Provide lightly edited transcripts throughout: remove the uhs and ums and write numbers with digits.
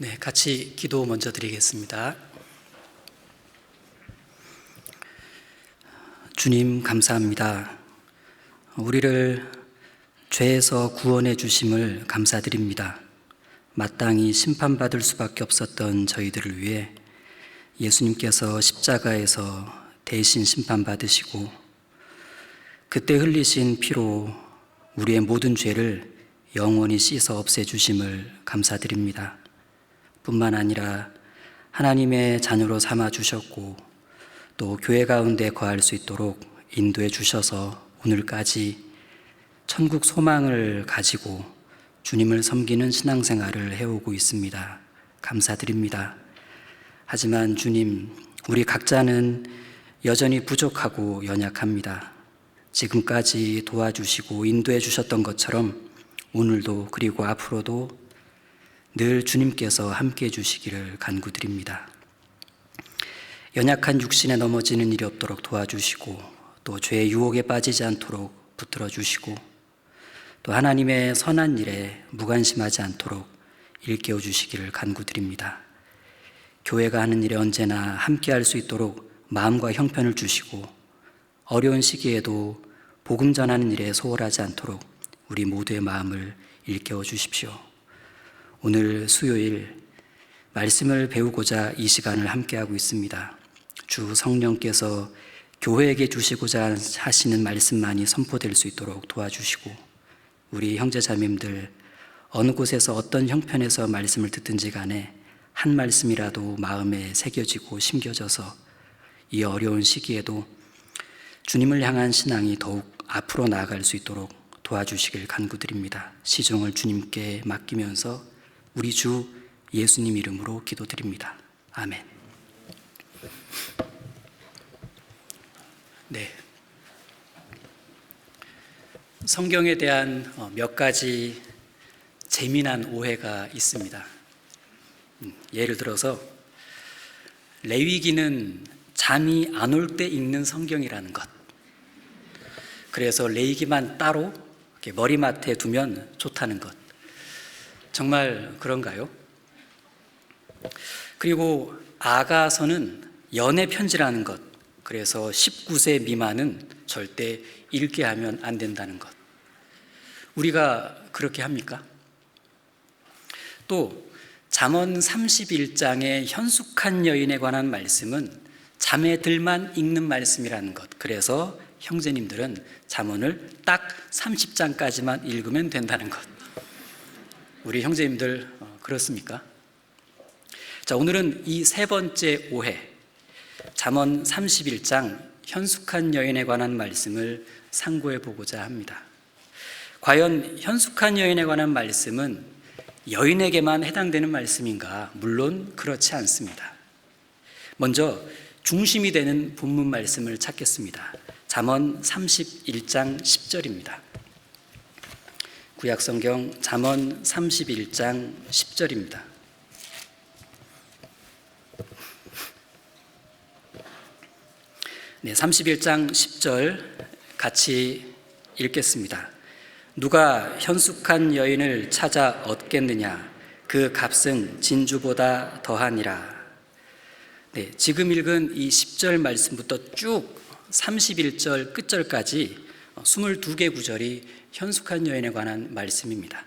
네, 같이 기도 먼저 드리겠습니다. 주님 감사합니다. 우리를 죄에서 구원해 주심을 감사드립니다. 마땅히 심판받을 수밖에 없었던 저희들을 위해 예수님께서 십자가에서 대신 심판받으시고 그때 흘리신 피로 우리의 모든 죄를 영원히 씻어 없애주심을 감사드립니다. 뿐만 아니라 하나님의 자녀로 삼아주셨고 또 교회 가운데 거할 수 있도록 인도해 주셔서 오늘까지 천국 소망을 가지고 주님을 섬기는 신앙생활을 해오고 있습니다. 감사드립니다. 하지만 주님, 우리 각자는 여전히 부족하고 연약합니다. 지금까지 도와주시고 인도해 주셨던 것처럼 오늘도 그리고 앞으로도 늘 주님께서 함께해 주시기를 간구드립니다. 연약한 육신에 넘어지는 일이 없도록 도와주시고 또 죄의 유혹에 빠지지 않도록 붙들어 주시고 또 하나님의 선한 일에 무관심하지 않도록 일깨워 주시기를 간구드립니다. 교회가 하는 일에 언제나 함께할 수 있도록 마음과 형편을 주시고 어려운 시기에도 복음 전하는 일에 소홀하지 않도록 우리 모두의 마음을 일깨워 주십시오. 오늘 수요일 말씀을 배우고자 이 시간을 함께하고 있습니다. 주 성령께서 교회에게 주시고자 하시는 말씀만이 선포될 수 있도록 도와주시고 우리 형제자매님들 어느 곳에서 어떤 형편에서 말씀을 듣든지 간에 한 말씀이라도 마음에 새겨지고 심겨져서 이 어려운 시기에도 주님을 향한 신앙이 더욱 앞으로 나아갈 수 있도록 도와주시길 간구드립니다. 시종을 주님께 맡기면서 우리 주 예수님 이름으로 기도드립니다. 아멘. 네. 성경에 대한 몇 가지 재미난 오해가 있습니다. 예를 들어서 레위기는 잠이 안 올 때 읽는 성경이라는 것. 그래서 레위기만 따로 이렇게 머리맡에 두면 좋다는 것. 정말 그런가요? 그리고 아가서는 연애 편지라는 것. 그래서 19세 미만은 절대 읽게 하면 안 된다는 것. 우리가 그렇게 합니까? 또 잠언 31장의 현숙한 여인에 관한 말씀은 잠에 들만 읽는 말씀이라는 것. 그래서 형제님들은 잠언을 딱 30장까지만 읽으면 된다는 것. 우리 형제님들 그렇습니까? 자, 오늘은 이 세 번째 오해, 잠언 31장 현숙한 여인에 관한 말씀을 상고해 보고자 합니다. 과연 현숙한 여인에 관한 말씀은 여인에게만 해당되는 말씀인가? 물론 그렇지 않습니다. 먼저 중심이 되는 본문 말씀을 찾겠습니다. 잠언 31장 10절입니다. 구약성경 잠언 31장 10절입니다. 네, 31장 10절 같이 읽겠습니다. 누가 현숙한 여인을 찾아 얻겠느냐? 그 값은 진주보다 더하니라. 네, 지금 읽은 이 10절 말씀부터 쭉 31절 끝절까지 22개 구절이 현숙한 여인에 관한 말씀입니다.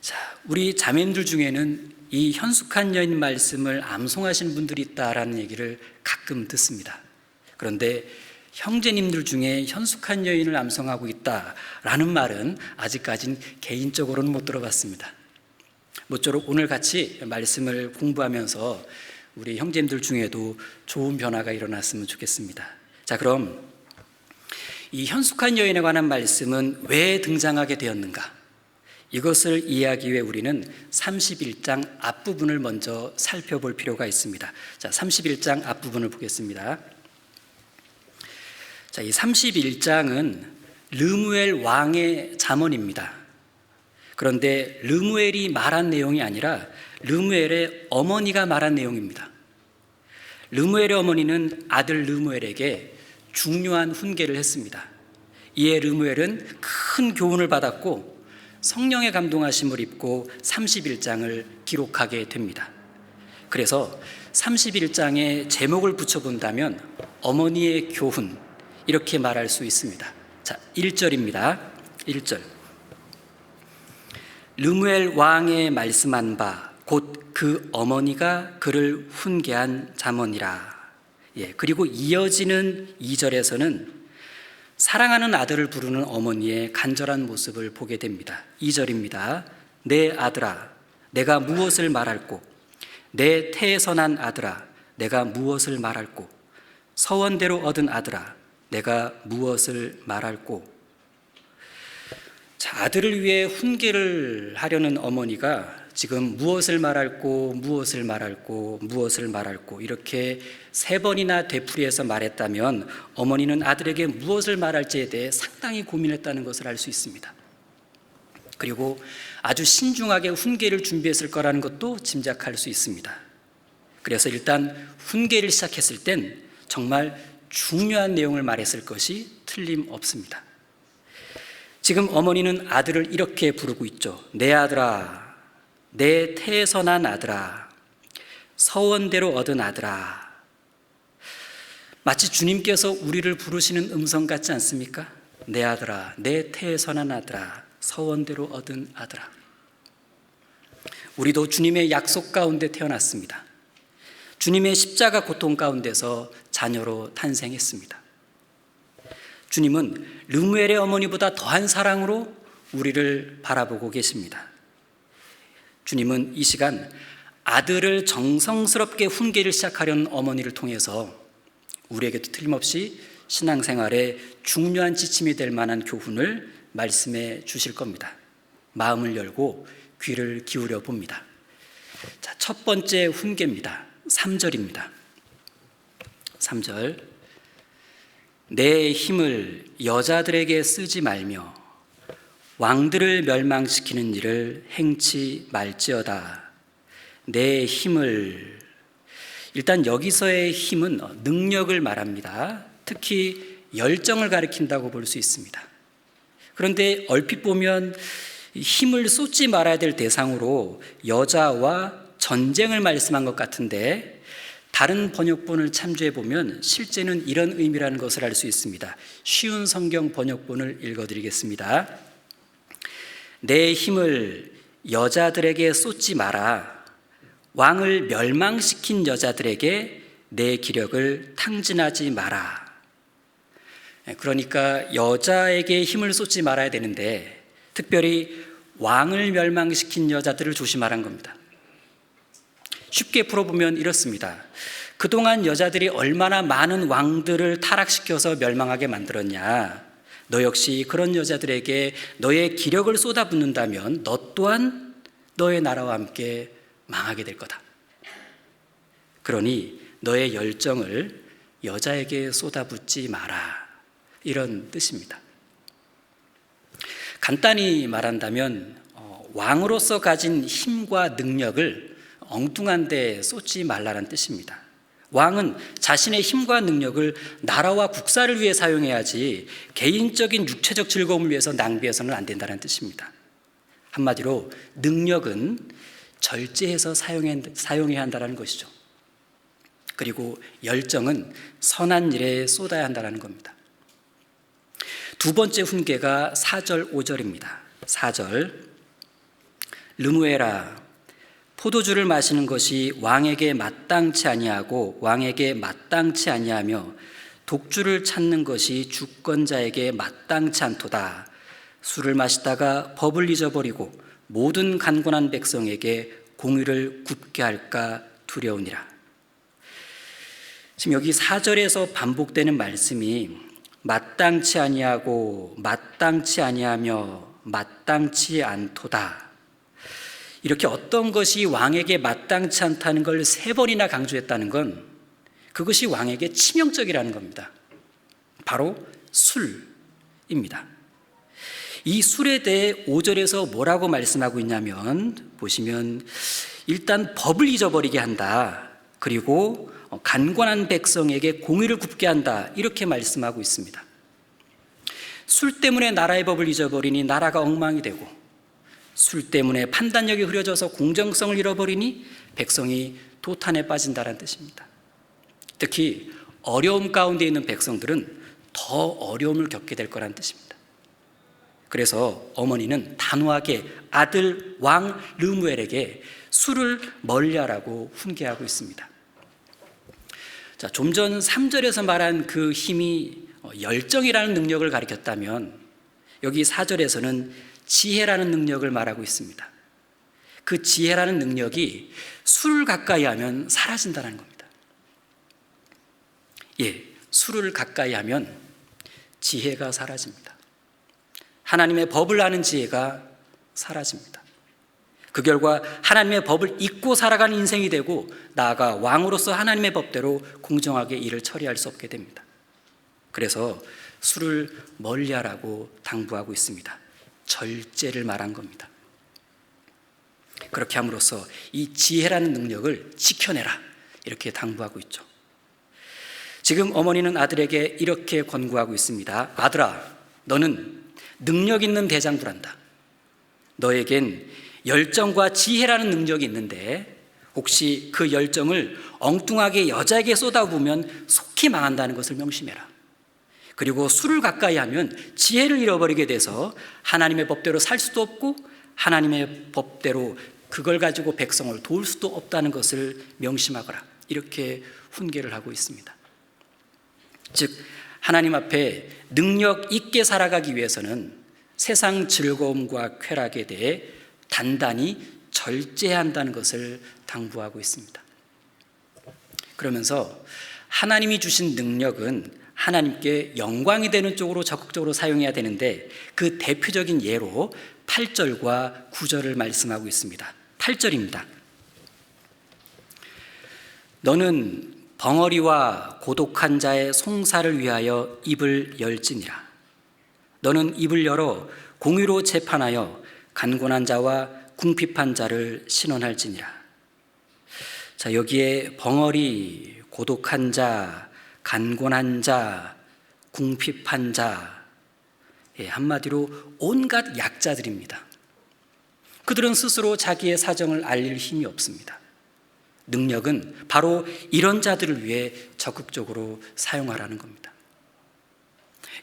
자, 우리 자매님들 중에는 이 현숙한 여인 말씀을 암송하신 분들이 있다라는 얘기를 가끔 듣습니다. 그런데 형제님들 중에 현숙한 여인을 암송하고 있다라는 말은 아직까지는 개인적으로는 못 들어봤습니다. 모쪼록 오늘 같이 말씀을 공부하면서 우리 형제님들 중에도 좋은 변화가 일어났으면 좋겠습니다. 자, 그럼 이 현숙한 여인에 관한 말씀은 왜 등장하게 되었는가? 이것을 이해하기 위해 우리는 31장 앞부분을 먼저 살펴볼 필요가 있습니다. 자, 31장 앞부분을 보겠습니다. 자, 이 31장은 르무엘 왕의 잠언입니다. 그런데 르무엘이 말한 내용이 아니라 르무엘의 어머니가 말한 내용입니다. 르무엘의 어머니는 아들 르무엘에게 중요한 훈계를 했습니다. 이에 르무엘은 큰 교훈을 받았고 성령의 감동하심을 입고 31장을 기록하게 됩니다. 그래서 31장에 제목을 붙여본다면 어머니의 교훈, 이렇게 말할 수 있습니다. 자, 1절입니다. 1절. 르무엘 왕의 말씀한 바 곧 그 어머니가 그를 훈계한 잠언이라. 그리고 이어지는 2절에서는 사랑하는 아들을 부르는 어머니의 간절한 모습을 보게 됩니다. 2절입니다. 내 아들아, 내가 무엇을 말할꼬? 내 태에서 난 아들아, 내가 무엇을 말할꼬? 서원대로 얻은 아들아, 내가 무엇을 말할꼬? 자, 아들을 위해 훈계를 하려는 어머니가 지금 무엇을 말할꼬, 무엇을 말할꼬, 무엇을 말할꼬 이렇게 3번이나 되풀이해서 말했다면 어머니는 아들에게 무엇을 말할지에 대해 상당히 고민했다는 것을 알 수 있습니다. 그리고 아주 신중하게 훈계를 준비했을 거라는 것도 짐작할 수 있습니다. 그래서 일단 훈계를 시작했을 땐 정말 중요한 내용을 말했을 것이 틀림없습니다. 지금 어머니는 아들을 이렇게 부르고 있죠. 내 아들아, 내 태에서 난 아들아, 서원대로 얻은 아들아. 마치 주님께서 우리를 부르시는 음성 같지 않습니까? 내 아들아, 내 태에서 난 아들아, 서원대로 얻은 아들아. 우리도 주님의 약속 가운데 태어났습니다. 주님의 십자가 고통 가운데서 자녀로 탄생했습니다. 주님은 르무엘의 어머니보다 더한 사랑으로 우리를 바라보고 계십니다. 주님은 이 시간 아들을 정성스럽게 훈계를 시작하려는 어머니를 통해서 우리에게도 틀림없이 신앙생활에 중요한 지침이 될 만한 교훈을 말씀해 주실 겁니다. 마음을 열고 귀를 기울여 봅니다. 자, 첫 번째 훈계입니다. 3절입니다. 3절. 내 힘을 여자들에게 쓰지 말며 왕들을 멸망시키는 일을 행치 말지어다. 내 힘을, 일단 여기서의 힘은 능력을 말합니다. 특히 열정을 가리킨다고 볼 수 있습니다. 그런데 얼핏 보면 힘을 쏟지 말아야 될 대상으로 여자와 전쟁을 말씀한 것 같은데 다른 번역본을 참조해 보면 실제는 이런 의미라는 것을 알 수 있습니다. 쉬운 성경 번역본을 읽어드리겠습니다. 내 힘을 여자들에게 쏟지 마라. 왕을 멸망시킨 여자들에게 내 기력을 탕진하지 마라. 그러니까 여자에게 힘을 쏟지 말아야 되는데 특별히 왕을 멸망시킨 여자들을 조심하라는 겁니다. 쉽게 풀어보면 이렇습니다. 그동안 여자들이 얼마나 많은 왕들을 타락시켜서 멸망하게 만들었냐. 너 역시 그런 여자들에게 너의 기력을 쏟아붓는다면 너 또한 너의 나라와 함께 망하게 될 거다. 그러니 너의 열정을 여자에게 쏟아붓지 마라. 이런 뜻입니다. 간단히 말한다면 왕으로서 가진 힘과 능력을 엉뚱한 데 쏟지 말라는 뜻입니다. 왕은 자신의 힘과 능력을 나라와 국사를 위해 사용해야지 개인적인 육체적 즐거움을 위해서 낭비해서는 안 된다는 뜻입니다. 한마디로 능력은 절제해서 사용해야 한다는 것이죠. 그리고 열정은 선한 일에 쏟아야 한다는 겁니다. 두 번째 훈계가 4절 5절입니다. 4절. 르무엘아, 포도주를 마시는 것이 왕에게 마땅치 아니하고 왕에게 마땅치 아니하며 독주를 찾는 것이 주권자에게 마땅치 않도다. 술을 마시다가 법을 잊어버리고 모든 간곤한 백성에게 공의를 굽게 할까 두려우니라. 지금 여기 4절에서 반복되는 말씀이 마땅치 아니하고 마땅치 아니하며 마땅치 않도다. 이렇게 어떤 것이 왕에게 마땅치 않다는 걸 3번이나 강조했다는 건 그것이 왕에게 치명적이라는 겁니다. 바로 술입니다. 이 술에 대해 5절에서 뭐라고 말씀하고 있냐면 보시면 일단 법을 잊어버리게 한다. 그리고 간곤한 백성에게 공의를 굽게 한다. 이렇게 말씀하고 있습니다. 술 때문에 나라의 법을 잊어버리니 나라가 엉망이 되고 술 때문에 판단력이 흐려져서 공정성을 잃어버리니 백성이 도탄에 빠진다는 뜻입니다. 특히 어려움 가운데 있는 백성들은 더 어려움을 겪게 될 거란 뜻입니다. 그래서 어머니는 단호하게 아들 왕 르무엘에게 술을 멀리하라고 훈계하고 있습니다. 자, 좀 전 3절에서 말한 그 힘이 열정이라는 능력을 가리켰다면 여기 4절에서는 지혜라는 능력을 말하고 있습니다. 그 지혜라는 능력이 술을 가까이 하면 사라진다는 겁니다. 술을 가까이 하면 지혜가 사라집니다. 하나님의 법을 아는 지혜가 사라집니다. 그 결과 하나님의 법을 잊고 살아가는 인생이 되고 나아가 왕으로서 하나님의 법대로 공정하게 일을 처리할 수 없게 됩니다. 그래서 술을 멀리하라고 당부하고 있습니다. 절제를 말한 겁니다. 그렇게 함으로써 이 지혜라는 능력을 지켜내라 이렇게 당부하고 있죠. 지금 어머니는 아들에게 이렇게 권고하고 있습니다. 아들아, 너는 능력 있는 대장부란다. 너에겐 열정과 지혜라는 능력이 있는데 혹시 그 열정을 엉뚱하게 여자에게 쏟아부으면 속히 망한다는 것을 명심해라. 그리고 술을 가까이 하면 지혜를 잃어버리게 돼서 하나님의 법대로 살 수도 없고 하나님의 법대로 그걸 가지고 백성을 도울 수도 없다는 것을 명심하거라. 이렇게 훈계를 하고 있습니다. 즉 하나님 앞에 능력 있게 살아가기 위해서는 세상 즐거움과 쾌락에 대해 단단히 절제한다는 것을 당부하고 있습니다. 그러면서 하나님이 주신 능력은 하나님께 영광이 되는 쪽으로 적극적으로 사용해야 되는데 그 대표적인 예로 8절과 9절을 말씀하고 있습니다. 8절입니다. 너는 벙어리와 고독한 자의 송사를 위하여 입을 열지니라. 너는 입을 열어 공의로 재판하여 간곤한 자와 궁핍한 자를 신원할지니라. 자, 여기에 벙어리, 고독한 자, 간곤한 자, 궁핍한 자, 한마디로 온갖 약자들입니다. 그들은 스스로 자기의 사정을 알릴 힘이 없습니다. 능력은 바로 이런 자들을 위해 적극적으로 사용하라는 겁니다.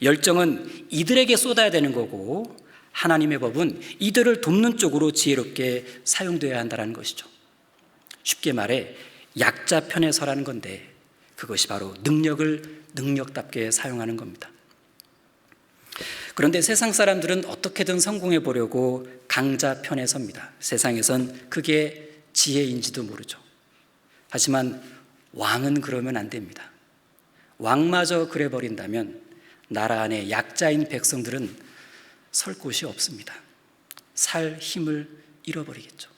열정은 이들에게 쏟아야 되는 거고 하나님의 법은 이들을 돕는 쪽으로 지혜롭게 사용되어야 한다는 것이죠. 쉽게 말해 약자 편에 서라는 건데 그것이 바로 능력을 능력답게 사용하는 겁니다. 그런데 세상 사람들은 어떻게든 성공해 보려고 강자 편에 섭니다. 세상에선 그게 지혜인지도 모르죠. 하지만 왕은 그러면 안 됩니다. 왕마저 그래 버린다면 나라 안에 약자인 백성들은 설 곳이 없습니다. 살 힘을 잃어버리겠죠.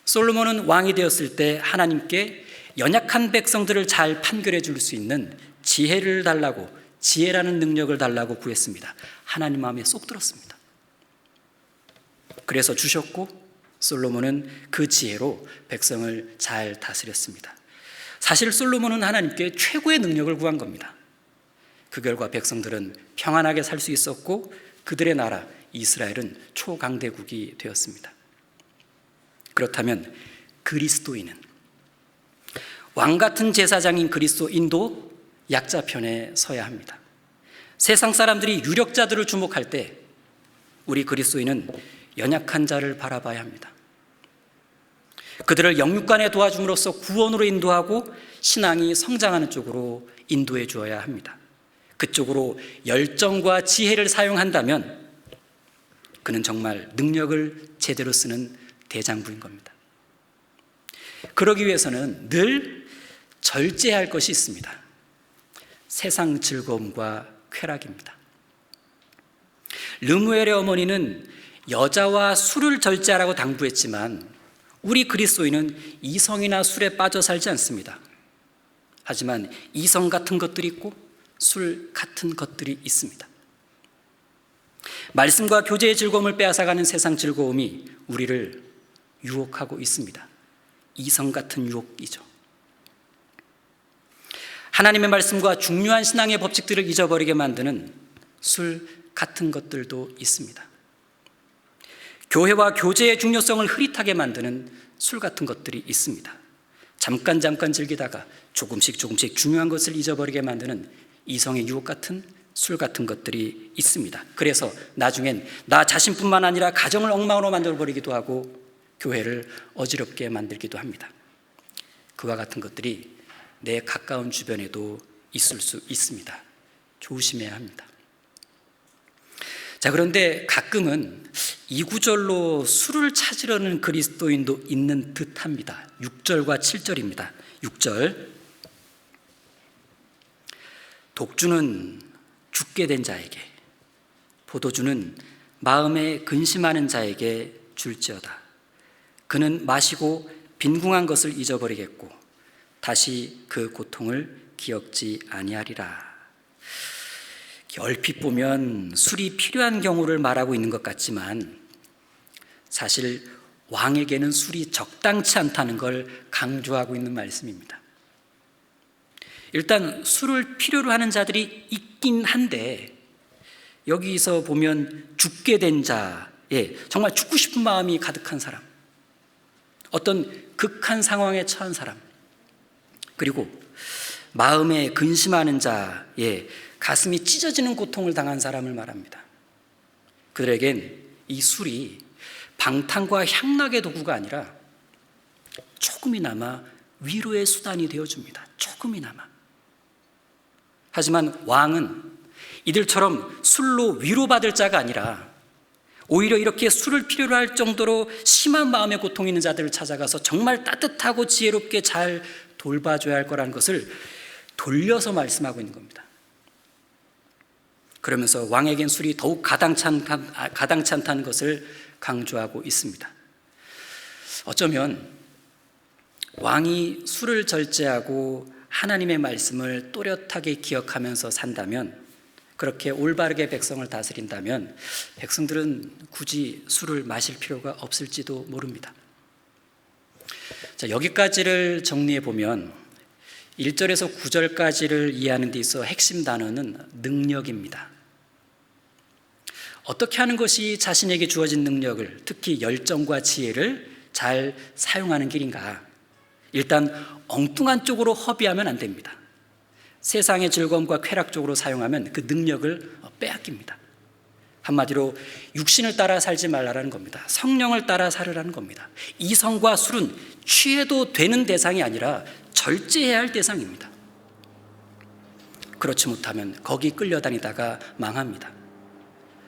솔로몬은 왕이 되었을 때 하나님께 연약한 백성들을 잘 판결해 줄 수 있는 지혜를 달라고, 지혜라는 능력을 달라고 구했습니다. 하나님 마음에 쏙 들었습니다. 그래서 주셨고 솔로몬은 그 지혜로 백성을 잘 다스렸습니다. 사실 솔로몬은 하나님께 최고의 능력을 구한 겁니다. 그 결과 백성들은 평안하게 살 수 있었고 그들의 나라 이스라엘은 초강대국이 되었습니다. 그렇다면 그리스도인은, 왕 같은 제사장인 그리스도인도 약자 편에 서야 합니다. 세상 사람들이 유력자들을 주목할 때 우리 그리스도인은 연약한 자를 바라봐야 합니다. 그들을 영육간에 도와줌으로써 구원으로 인도하고 신앙이 성장하는 쪽으로 인도해 주어야 합니다. 그쪽으로 열정과 지혜를 사용한다면 그는 정말 능력을 제대로 쓰는 대장부인 겁니다. 그러기 위해서는 늘 절제할 것이 있습니다. 세상 즐거움과 쾌락입니다. 르무엘의 어머니는 여자와 술을 절제하라고 당부했지만 우리 그리스도인은 이성이나 술에 빠져 살지 않습니다. 하지만 이성 같은 것들이 있고 술 같은 것들이 있습니다. 말씀과 교제의 즐거움을 빼앗아가는 세상 즐거움이 우리를 유혹하고 있습니다. 이성 같은 유혹이죠. 하나님의 말씀과 중요한 신앙의 법칙들을 잊어버리게 만드는 술 같은 것들도 있습니다. 교회와 교제의 중요성을 흐릿하게 만드는 술 같은 것들이 있습니다. 잠깐 즐기다가 조금씩 중요한 것을 잊어버리게 만드는 이성의 유혹 같은 술 같은 것들이 있습니다. 그래서 나중엔 나 자신뿐만 아니라 가정을 엉망으로 만들어버리기도 하고 교회를 어지럽게 만들기도 합니다. 그와 같은 것들이 내 가까운 주변에도 있을 수 있습니다. 조심해야 합니다. 자, 그런데 가끔은 이 구절로 술을 찾으려는 그리스도인도 있는 듯합니다. 6절과 7절입니다. 6절, 독주는 죽게 된 자에게, 포도주는 마음에 근심하는 자에게 줄지어다. 그는 마시고 빈궁한 것을 잊어버리겠고 다시 그 고통을 기억지 아니하리라. 얼핏 보면 술이 필요한 경우를 말하고 있는 것 같지만 사실 왕에게는 술이 적당치 않다는 걸 강조하고 있는 말씀입니다. 일단 술을 필요로 하는 자들이 있긴 한데 여기서 보면 죽게 된 자에 정말 죽고 싶은 마음이 가득한 사람, 어떤 극한 상황에 처한 사람, 그리고 마음에 근심하는 자에 가슴이 찢어지는 고통을 당한 사람을 말합니다. 그들에겐 이 술이 방탕과 향락의 도구가 아니라 조금이나마 위로의 수단이 되어줍니다. 조금이나마. 하지만 왕은 이들처럼 술로 위로받을 자가 아니라 오히려 이렇게 술을 필요로 할 정도로 심한 마음의 고통이 있는 자들을 찾아가서 정말 따뜻하고 지혜롭게 잘 돌봐줘야 할 거라는 것을 돌려서 말씀하고 있는 겁니다. 그러면서 왕에겐 술이 더욱 가당치 않다는 것을 강조하고 있습니다. 어쩌면 왕이 술을 절제하고 하나님의 말씀을 또렷하게 기억하면서 산다면, 그렇게 올바르게 백성을 다스린다면 백성들은 굳이 술을 마실 필요가 없을지도 모릅니다. 자, 여기까지를 정리해 보면 1절에서 9절까지를 이해하는 데 있어 핵심 단어는 능력입니다. 어떻게 하는 것이 자신에게 주어진 능력을, 특히 열정과 지혜를 잘 사용하는 길인가? 일단 엉뚱한 쪽으로 허비하면 안 됩니다. 세상의 즐거움과 쾌락 쪽으로 사용하면 그 능력을 빼앗깁니다. 한마디로 육신을 따라 살지 말라는 겁니다. 성령을 따라 살으라는 겁니다. 이성과 술은 취해도 되는 대상이 아니라 절제해야 할 대상입니다. 그렇지 못하면 거기 끌려다니다가 망합니다.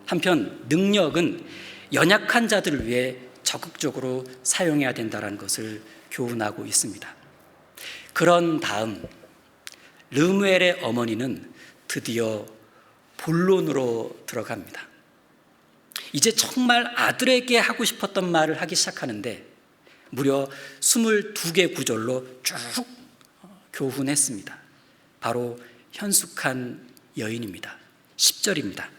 한편 능력은 연약한 자들을 위해 적극적으로 사용해야 된다는 것을 교훈하고 있습니다. 그런 다음 르무엘의 어머니는 드디어 본론으로 들어갑니다. 이제 정말 아들에게 하고 싶었던 말을 하기 시작하는데 무려 22개 구절로 쭉 교훈했습니다. 바로 현숙한 여인입니다. 10절입니다.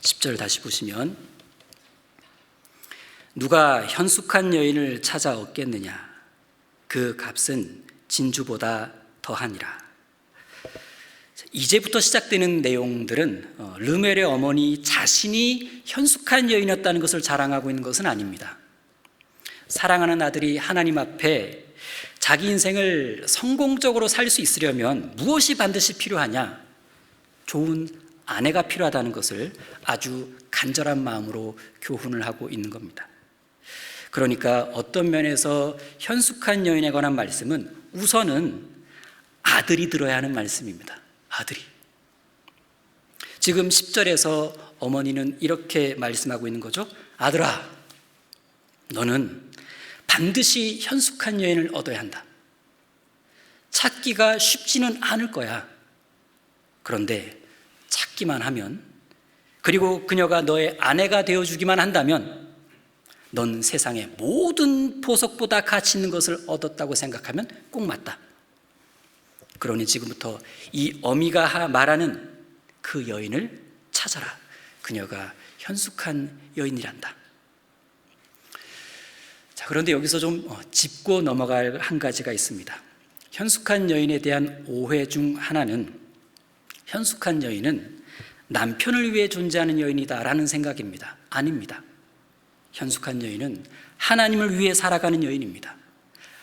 10절 다시 보시면, 누가 현숙한 여인을 찾아 얻겠느냐? 그 값은 진주보다 더하니라. 이제부터 시작되는 내용들은 르멜의 어머니 자신이 현숙한 여인이었다는 것을 자랑하고 있는 것은 아닙니다. 사랑하는 아들이 하나님 앞에 자기 인생을 성공적으로 살 수 있으려면 무엇이 반드시 필요하냐? 좋은 아내가 필요하다는 것을 아주 간절한 마음으로 교훈을 하고 있는 겁니다. 그러니까 어떤 면에서 현숙한 여인에 관한 말씀은 우선은 아들이 들어야 하는 말씀입니다. 아들이. 지금 10절에서 어머니는 이렇게 말씀하고 있는 거죠. 아들아, 너는 반드시 현숙한 여인을 얻어야 한다. 찾기가 쉽지는 않을 거야. 그런데 찾기만 하면, 그리고 그녀가 너의 아내가 되어주기만 한다면 넌 세상의 모든 보석보다 가치 있는 것을 얻었다고 생각하면 꼭 맞다. 그러니 지금부터 이 어미가 말하는 그 여인을 찾아라. 그녀가 현숙한 여인이란다. 자, 그런데 여기서 좀 짚고 넘어갈 한 가지가 있습니다. 현숙한 여인에 대한 오해 중 하나는 현숙한 여인은 남편을 위해 존재하는 여인이다라는 생각입니다. 아닙니다. 현숙한 여인은 하나님을 위해 살아가는 여인입니다.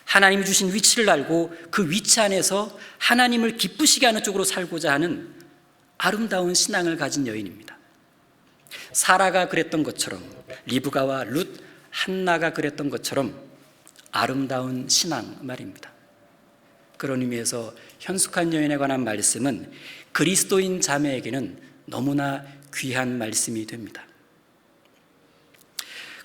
하나님이 주신 위치를 알고 그 위치 안에서 하나님을 기쁘시게 하는 쪽으로 살고자 하는 아름다운 신앙을 가진 여인입니다. 사라가 그랬던 것처럼, 리브가와 룻, 한나가 그랬던 것처럼 아름다운 신앙 말입니다. 그런 의미에서 현숙한 여인에 관한 말씀은 그리스도인 자매에게는 너무나 귀한 말씀이 됩니다.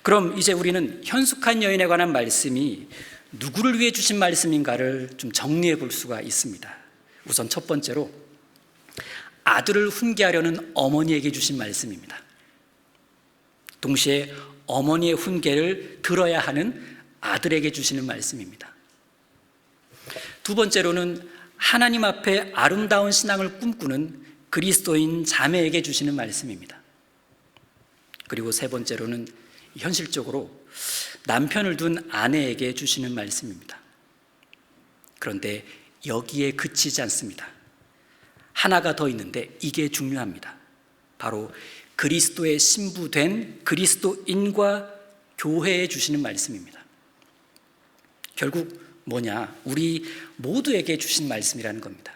그럼 이제 우리는 현숙한 여인에 관한 말씀이 누구를 위해 주신 말씀인가를 좀 정리해 볼 수가 있습니다. 우선 첫 번째로 아들을 훈계하려는 어머니에게 주신 말씀입니다. 동시에 어머니의 훈계를 들어야 하는 아들에게 주시는 말씀입니다. 두 번째로는 하나님 앞에 아름다운 신앙을 꿈꾸는 그리스도인 자매에게 주시는 말씀입니다. 그리고 세 번째로는 현실적으로 남편을 둔 아내에게 주시는 말씀입니다. 그런데 여기에 그치지 않습니다. 하나가 더 있는데 이게 중요합니다. 바로 그리스도의 신부된 그리스도인과 교회에 주시는 말씀입니다. 결국 뭐냐? 우리 모두에게 주신 말씀이라는 겁니다.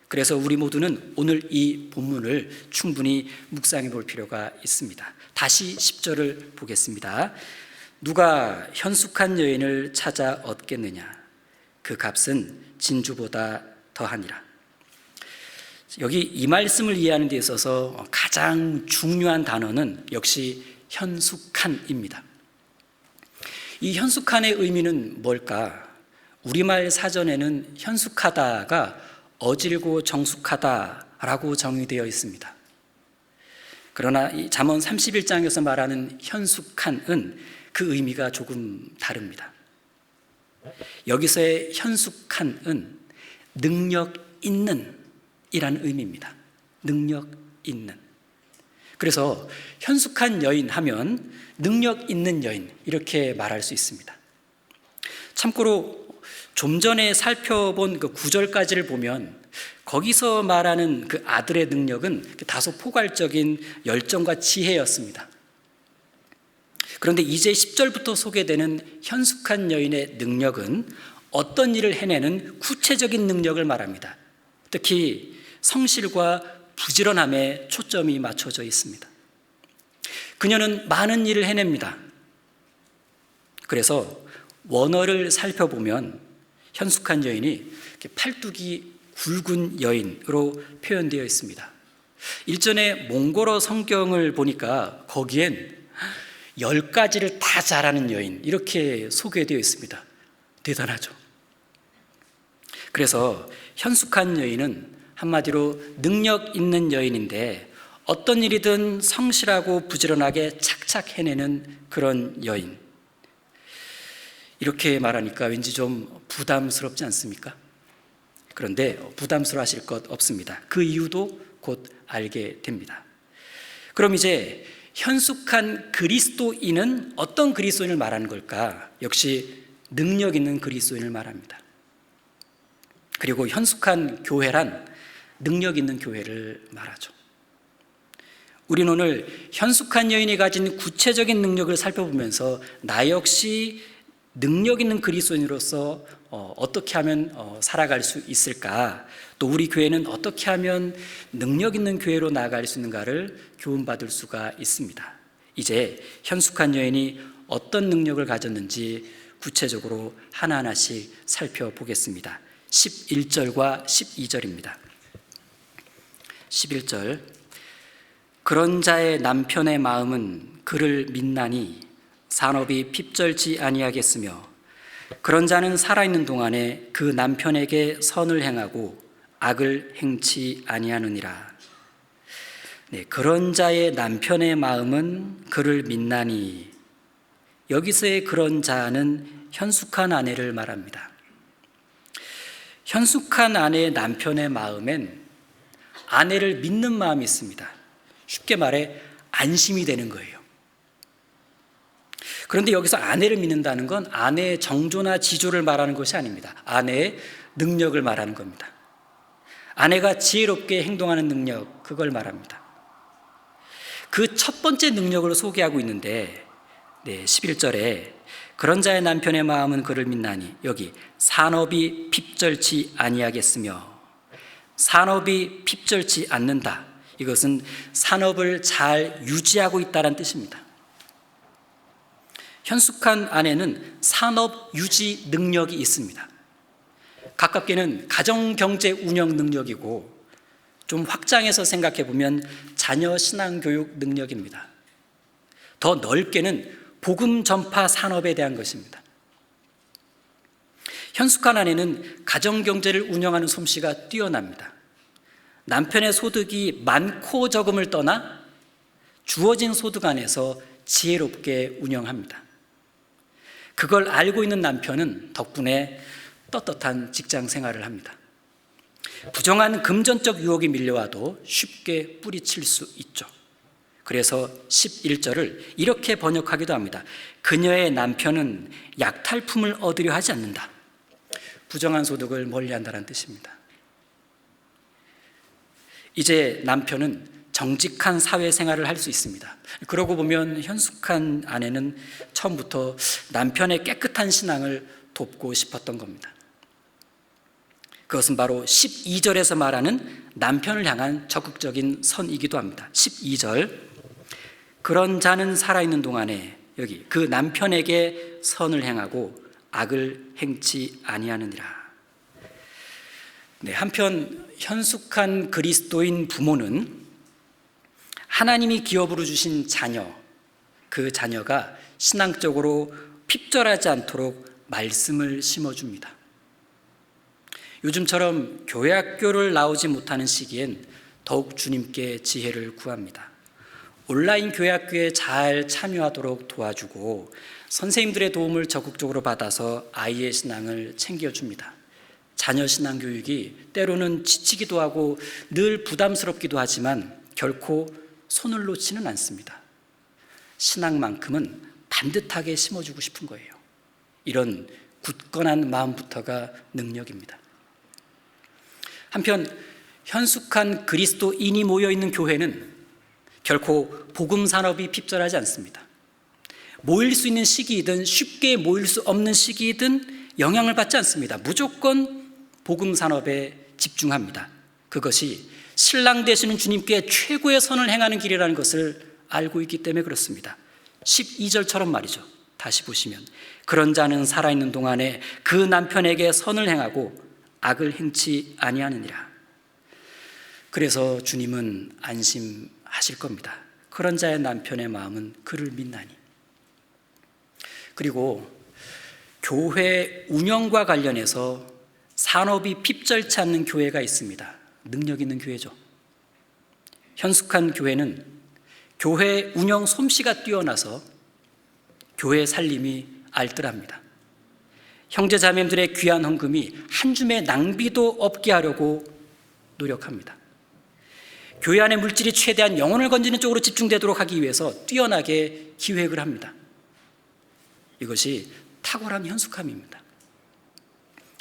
그래서 우리 모두는 오늘 이 본문을 충분히 묵상해 볼 필요가 있습니다. 다시 10절을 보겠습니다. 누가 현숙한 여인을 찾아 얻겠느냐? 그 값은 진주보다 더하니라. 여기 이 말씀을 이해하는 데 있어서 가장 중요한 단어는 역시 현숙한입니다. 이 현숙한의 의미는 뭘까? 우리말 사전에는 현숙하다가 어질고 정숙하다라고 정의되어 있습니다. 그러나 이 잠언 31장에서 말하는 현숙한은 그 의미가 조금 다릅니다. 여기서의 현숙한은 능력 있는 이라는 의미입니다. 능력 있는. 그래서 현숙한 여인 하면 능력 있는 여인 이렇게 말할 수 있습니다. 참고로 좀 전에 살펴본 그 9절까지를 보면 거기서 말하는 그 아들의 능력은 다소 포괄적인 열정과 지혜였습니다. 그런데 이제 10절부터 소개되는 현숙한 여인의 능력은 어떤 일을 해내는 구체적인 능력을 말합니다. 특히 성실과 부지런함에 초점이 맞춰져 있습니다. 그녀는 많은 일을 해냅니다. 그래서 원어를 살펴보면 현숙한 여인이 팔뚝이 굵은 여인으로 표현되어 있습니다. 일전에 몽골어 성경을 보니까 거기엔 10가지를 다 잘하는 여인 이렇게 소개되어 있습니다. 대단하죠. 그래서 현숙한 여인은 한마디로 능력 있는 여인인데 어떤 일이든 성실하고 부지런하게 착착 해내는 그런 여인. 이렇게 말하니까 왠지 좀 부담스럽지 않습니까? 그런데 부담스러워하실 것 없습니다. 그 이유도 곧 알게 됩니다. 그럼 이제 현숙한 그리스도인은 어떤 그리스도인을 말하는 걸까? 역시 능력 있는 그리스도인을 말합니다. 그리고 현숙한 교회란 능력 있는 교회를 말하죠. 우리는 오늘 현숙한 여인이 가진 구체적인 능력을 살펴보면서 나 역시 능력 있는 그리스도인으로서 어떻게 하면 살아갈 수 있을까? 또 우리 교회는 어떻게 하면 능력 있는 교회로 나아갈 수 있는가를 교훈받을 수가 있습니다. 이제 현숙한 여인이 어떤 능력을 가졌는지 구체적으로 하나하나씩 살펴보겠습니다. 11절과 12절입니다. 11절 그런 자의 남편의 마음은 그를 믿나니 산업이 핍절지 아니하겠으며 그런 자는 살아있는 동안에 그 남편에게 선을 행하고 악을 행치 아니하느니라. 네, 그런 자의 남편의 마음은 그를 믿나니 여기서의 그런 자는 현숙한 아내를 말합니다. 현숙한 아내의 남편의 마음엔 아내를 믿는 마음이 있습니다. 쉽게 말해 안심이 되는 거예요. 그런데 여기서 아내를 믿는다는 건 아내의 정조나 지조를 말하는 것이 아닙니다. 아내의 능력을 말하는 겁니다. 아내가 지혜롭게 행동하는 능력, 그걸 말합니다. 그 첫 번째 능력을 소개하고 있는데 11절에 그런 자의 남편의 마음은 그를 믿나니, 여기 산업이 핍절치 아니하겠으며, 산업이 핍절치 않는다, 이것은 산업을 잘 유지하고 있다는 뜻입니다. 현숙한 아내는 산업 유지 능력이 있습니다. 가깝게는 가정경제 운영 능력이고, 좀 확장해서 생각해 보면 자녀 신앙교육 능력입니다. 더 넓게는 복음 전파 산업에 대한 것입니다. 현숙한 아내는 가정경제를 운영하는 솜씨가 뛰어납니다. 남편의 소득이 많고 적음을 떠나 주어진 소득 안에서 지혜롭게 운영합니다. 그걸 알고 있는 남편은 덕분에 떳떳한 직장 생활을 합니다. 부정한 금전적 유혹이 밀려와도 쉽게 뿌리칠 수 있죠. 그래서 11절을 이렇게 번역하기도 합니다. 그녀의 남편은 약탈품을 얻으려 하지 않는다. 부정한 소득을 멀리한다는 뜻입니다. 이제 남편은 정직한 사회생활을 할 수 있습니다. 그러고 보면 현숙한 아내는 처음부터 남편의 깨끗한 신앙을 돕고 싶었던 겁니다. 그것은 바로 12절에서 말하는 남편을 향한 적극적인 선이기도 합니다. 12절, 그런 자는 살아있는 동안에, 여기 그 남편에게 선을 행하고 악을 행치 아니하느니라. 한편 현숙한 그리스도인 부모는 하나님이 기업으로 주신 자녀, 그 자녀가 신앙적으로 핍절하지 않도록 말씀을 심어줍니다. 요즘처럼 교회 학교를 나오지 못하는 시기엔 더욱 주님께 지혜를 구합니다. 온라인 교회 학교에 잘 참여하도록 도와주고 선생님들의 도움을 적극적으로 받아서 아이의 신앙을 챙겨줍니다. 자녀 신앙 교육이 때로는 지치기도 하고 늘 부담스럽기도 하지만 결코 손을 놓지는 않습니다. 신앙만큼은 반듯하게 심어주고 싶은 거예요. 이런 굳건한 마음부터가 능력입니다. 한편 현숙한 그리스도인이 모여있는 교회는 결코 복음 산업이 핍절하지 않습니다. 모일 수 있는 시기이든 쉽게 모일 수 없는 시기이든 영향을 받지 않습니다. 무조건 복음 산업에 집중합니다. 그것이 신랑 되시는 주님께 최고의 선을 행하는 길이라는 것을 알고 있기 때문에 그렇습니다. 12절처럼 말이죠. 다시 보시면 그런 자는 살아있는 동안에 그 남편에게 선을 행하고 악을 행치 아니하느니라. 그래서 주님은 안심하실 겁니다. 그런 자의 남편의 마음은 그를 믿나니. 그리고 교회 운영과 관련해서 산업이 핍절치 않는 교회가 있습니다. 능력 있는 교회죠. 현숙한 교회는 교회 운영 솜씨가 뛰어나서 교회 살림이 알뜰합니다. 형제 자매들의 귀한 헌금이 한 줌의 낭비도 없게 하려고 노력합니다. 교회 안의 물질이 최대한 영혼을 건지는 쪽으로 집중되도록 하기 위해서 뛰어나게 기획을 합니다. 이것이 탁월한 현숙함입니다.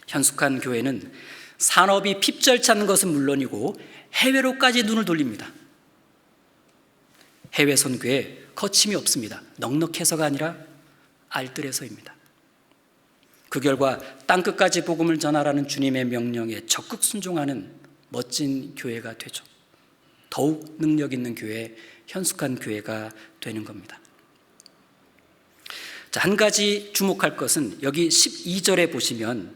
현숙한 교회는 산업이 핍절치 않는 것은 물론이고 해외로까지 눈을 돌립니다. 해외 선교에 거침이 없습니다. 넉넉해서가 아니라 알뜰해서입니다. 그 결과 땅끝까지 복음을 전하라는 주님의 명령에 적극 순종하는 멋진 교회가 되죠. 더욱 능력 있는 교회, 현숙한 교회가 되는 겁니다. 자, 한 가지 주목할 것은 여기 12절에 보시면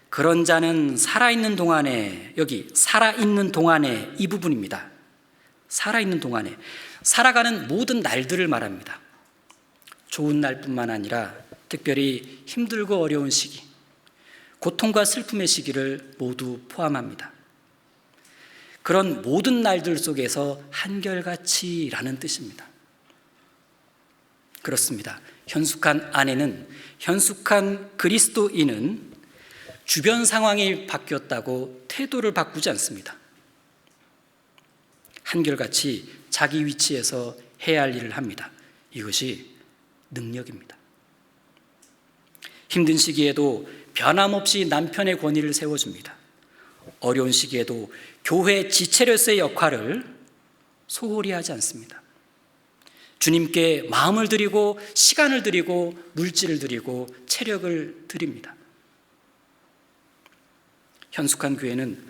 그런 자는 살아있는 동안에, 여기 살아있는 동안에 이 부분입니다. 살아있는 동안에, 살아가는 모든 날들을 말합니다. 좋은 날뿐만 아니라 특별히 힘들고 어려운 시기, 고통과 슬픔의 시기를 모두 포함합니다. 그런 모든 날들 속에서 한결같이라는 뜻입니다. 그렇습니다. 현숙한 아내는, 현숙한 그리스도인은 주변 상황이 바뀌었다고 태도를 바꾸지 않습니다. 한결같이 자기 위치에서 해야 할 일을 합니다. 이것이 능력입니다. 힘든 시기에도 변함없이 남편의 권위를 세워줍니다. 어려운 시기에도 교회 지체로서의 역할을 소홀히 하지 않습니다. 주님께 마음을 드리고 시간을 드리고 물질을 드리고 체력을 드립니다. 현숙한 교회는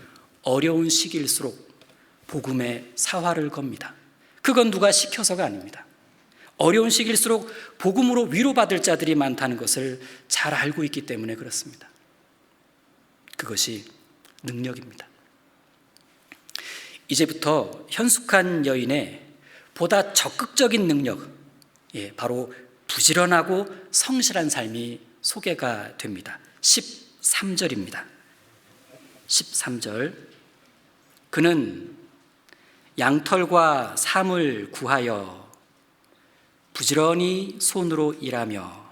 어려운 시기일수록 복음의 사활을 겁니다. 그건 누가 시켜서가 아닙니다. 어려운 시기일수록 복음으로 위로받을 자들이 많다는 것을 잘 알고 있기 때문에 그렇습니다. 그것이 능력입니다. 이제부터 현숙한 여인의 보다 적극적인 능력, 바로 부지런하고 성실한 삶이 소개가 됩니다. 13절입니다. 13절, 그는 양털과 삼을 구하여 부지런히 손으로 일하며,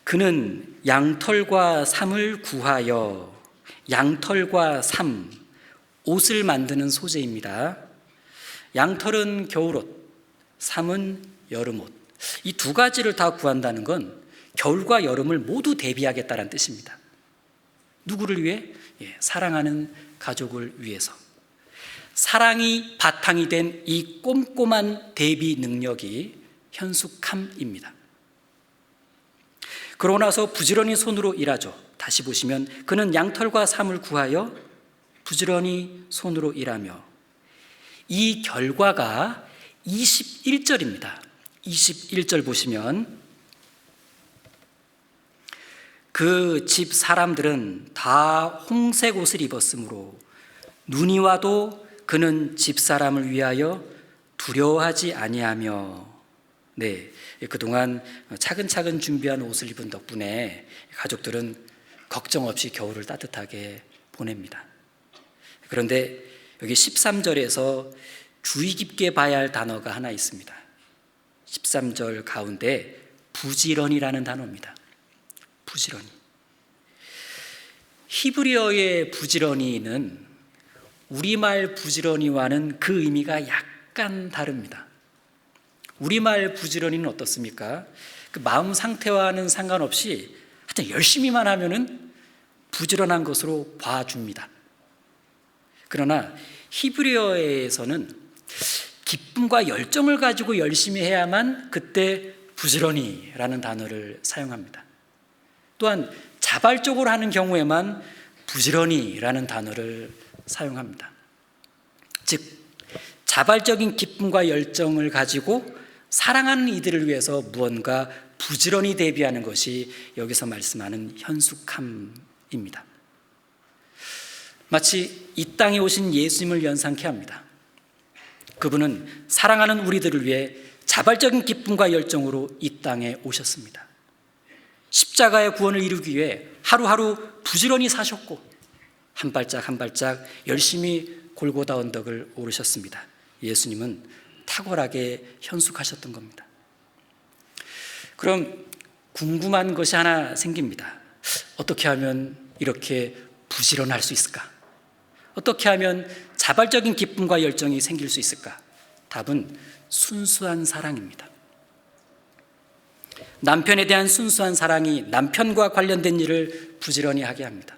그는 양털과 삼을 구하여, 양털과 삼, 옷을 만드는 소재입니다. 양털은 겨울옷, 삼은 여름옷. 이 두 가지를 다 구한다는 건 겨울과 여름을 모두 대비하겠다는 뜻입니다. 누구를 위해? 사랑하는 가족을 위해서. 사랑이 바탕이 된 이 꼼꼼한 대비 능력이 현숙함입니다. 그러고 나서 부지런히 손으로 일하죠. 다시 보시면 그는 양털과 삼을 구하여 부지런히 손으로 일하며, 이 결과가 21절입니다. 21절 보시면 그 집 사람들은 다 홍색 옷을 입었으므로 눈이 와도 그는 집 사람을 위하여 두려워하지 아니하며. 그동안 차근차근 준비한 옷을 입은 덕분에 가족들은 걱정 없이 겨울을 따뜻하게 보냅니다. 그런데 여기 13절에서 주의 깊게 봐야 할 단어가 하나 있습니다. 13절 가운데 부지런이라는 단어입니다. 부지런히. 히브리어의 부지런히는 우리말 부지런히와는 그 의미가 약간 다릅니다. 우리말 부지런히는 어떻습니까? 그 마음 상태와는 상관없이 하여튼 열심히만 하면은 부지런한 것으로 봐줍니다. 그러나 히브리어에서는 기쁨과 열정을 가지고 열심히 해야만 그때 부지런히라는 단어를 사용합니다. 또한 자발적으로 하는 경우에만 부지런히라는 단어를 사용합니다. 즉, 자발적인 기쁨과 열정을 가지고 사랑하는 이들을 위해서 무언가 부지런히 대비하는 것이 여기서 말씀하는 현숙함입니다. 마치 이 땅에 오신 예수님을 연상케 합니다. 그분은 사랑하는 우리들을 위해 자발적인 기쁨과 열정으로 이 땅에 오셨습니다. 십자가의 구원을 이루기 위해 하루하루 부지런히 사셨고 한 발짝 한 발짝 열심히 골고다 언덕을 오르셨습니다. 예수님은 탁월하게 현숙하셨던 겁니다. 그럼 궁금한 것이 하나 생깁니다. 어떻게 하면 이렇게 부지런할 수 있을까? 어떻게 하면 자발적인 기쁨과 열정이 생길 수 있을까? 답은 순수한 사랑입니다. 남편에 대한 순수한 사랑이 남편과 관련된 일을 부지런히 하게 합니다.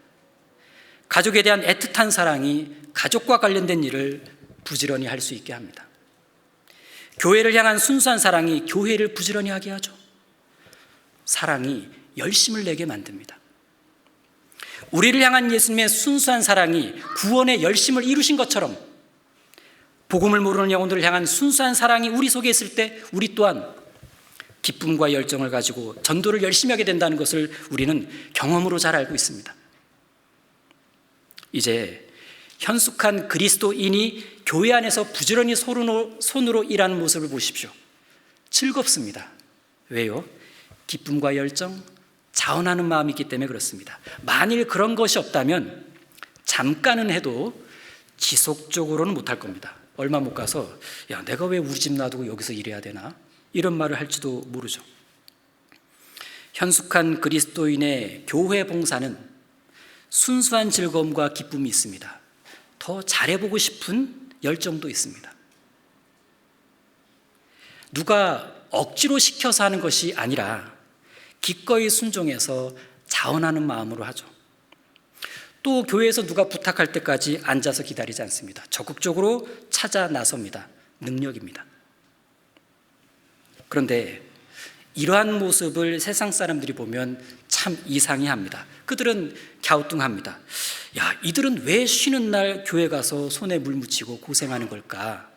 가족에 대한 애틋한 사랑이 가족과 관련된 일을 부지런히 할 수 있게 합니다. 교회를 향한 순수한 사랑이 교회를 부지런히 하게 하죠. 사랑이 열심을 내게 만듭니다. 우리를 향한 예수님의 순수한 사랑이 구원의 열심을 이루신 것처럼 복음을 모르는 영혼들을 향한 순수한 사랑이 우리 속에 있을 때 우리 또한 기쁨과 열정을 가지고 전도를 열심히 하게 된다는 것을 우리는 경험으로 잘 알고 있습니다. 이제 현숙한 그리스도인이 교회 안에서 부지런히 손으로 일하는 모습을 보십시오. 즐겁습니다. 왜요? 기쁨과 열정, 자원하는 마음이 있기 때문에 그렇습니다. 만일 그런 것이 없다면 잠깐은 해도 지속적으로는 못할 겁니다. 얼마 못 가서 야, 내가 왜 우리 집 놔두고 여기서 일해야 되나? 이런 말을 할지도 모르죠. 현숙한 그리스도인의 교회 봉사는 순수한 즐거움과 기쁨이 있습니다. 더 잘해보고 싶은 열정도 있습니다. 누가 억지로 시켜서 하는 것이 아니라 기꺼이 순종해서 자원하는 마음으로 하죠. 또 교회에서 누가 부탁할 때까지 앉아서 기다리지 않습니다. 적극적으로 찾아 나섭니다. 능력입니다. 그런데 이러한 모습을 세상 사람들이 보면 참 이상해합니다. 그들은 갸우뚱합니다. 야, 이들은 왜 쉬는 날 교회 가서 손에 물 묻히고 고생하는 걸까?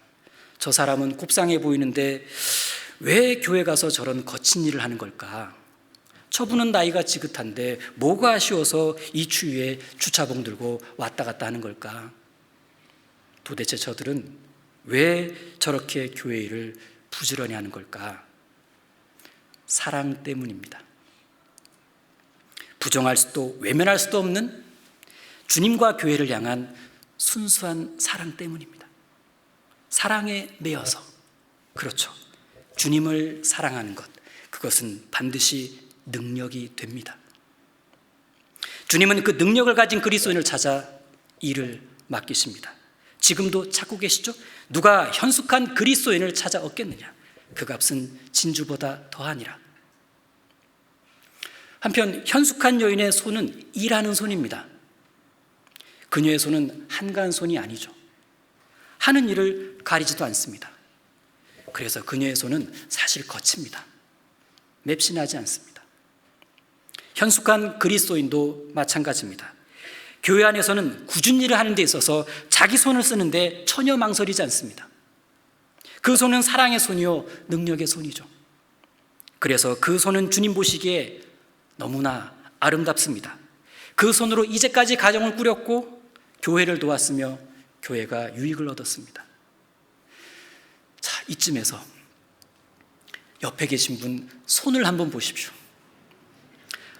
저 사람은 곱상해 보이는데 왜 교회 가서 저런 거친 일을 하는 걸까? 저분은 나이가 지긋한데 뭐가 아쉬워서 이 추위에 주차봉 들고 왔다 갔다 하는 걸까? 도대체 저들은 왜 저렇게 교회 일을 부지런히 하는 걸까? 사랑 때문입니다. 부정할 수도 외면할 수도 없는 주님과 교회를 향한 순수한 사랑 때문입니다. 사랑에 매여서, 그렇죠, 주님을 사랑하는 것, 그것은 반드시 능력이 됩니다. 주님은 그 능력을 가진 그리스도인을 찾아 일을 맡기십니다. 지금도 찾고 계시죠? 누가 현숙한 그리스도인을 찾아 얻겠느냐? 그 값은 진주보다 더하니라. 한편 현숙한 여인의 손은 일하는 손입니다. 그녀의 손은 한가한 손이 아니죠. 하는 일을 가리지도 않습니다. 그래서 그녀의 손은 사실 거칩니다. 맵신하지 않습니다. 현숙한 그리스도인도 마찬가지입니다. 교회 안에서는 굳은 일을 하는 데 있어서 자기 손을 쓰는데 전혀 망설이지 않습니다. 그 손은 사랑의 손이요, 능력의 손이죠. 그래서 그 손은 주님 보시기에 너무나 아름답습니다. 그 손으로 이제까지 가정을 꾸렸고 교회를 도왔으며 교회가 유익을 얻었습니다. 자, 이쯤에서 옆에 계신 분 손을 한번 보십시오.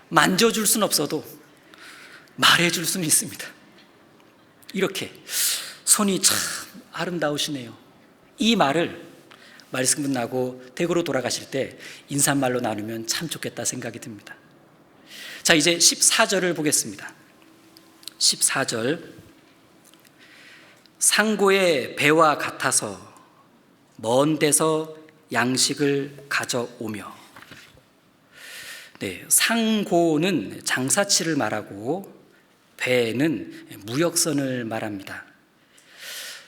만져줄 수는 없어도 말해줄 수는 있습니다. 이렇게 손이 참 아름다우시네요. 이 말을 말씀 끝나고 댁으로 돌아가실 때 인사말로 나누면 참 좋겠다 생각이 듭니다. 자, 이제 14절을 보겠습니다. 14절, 상고의 배와 같아서 먼 데서 양식을 가져오며. 네, 상고는 장사치를 말하고 배는 무역선을 말합니다.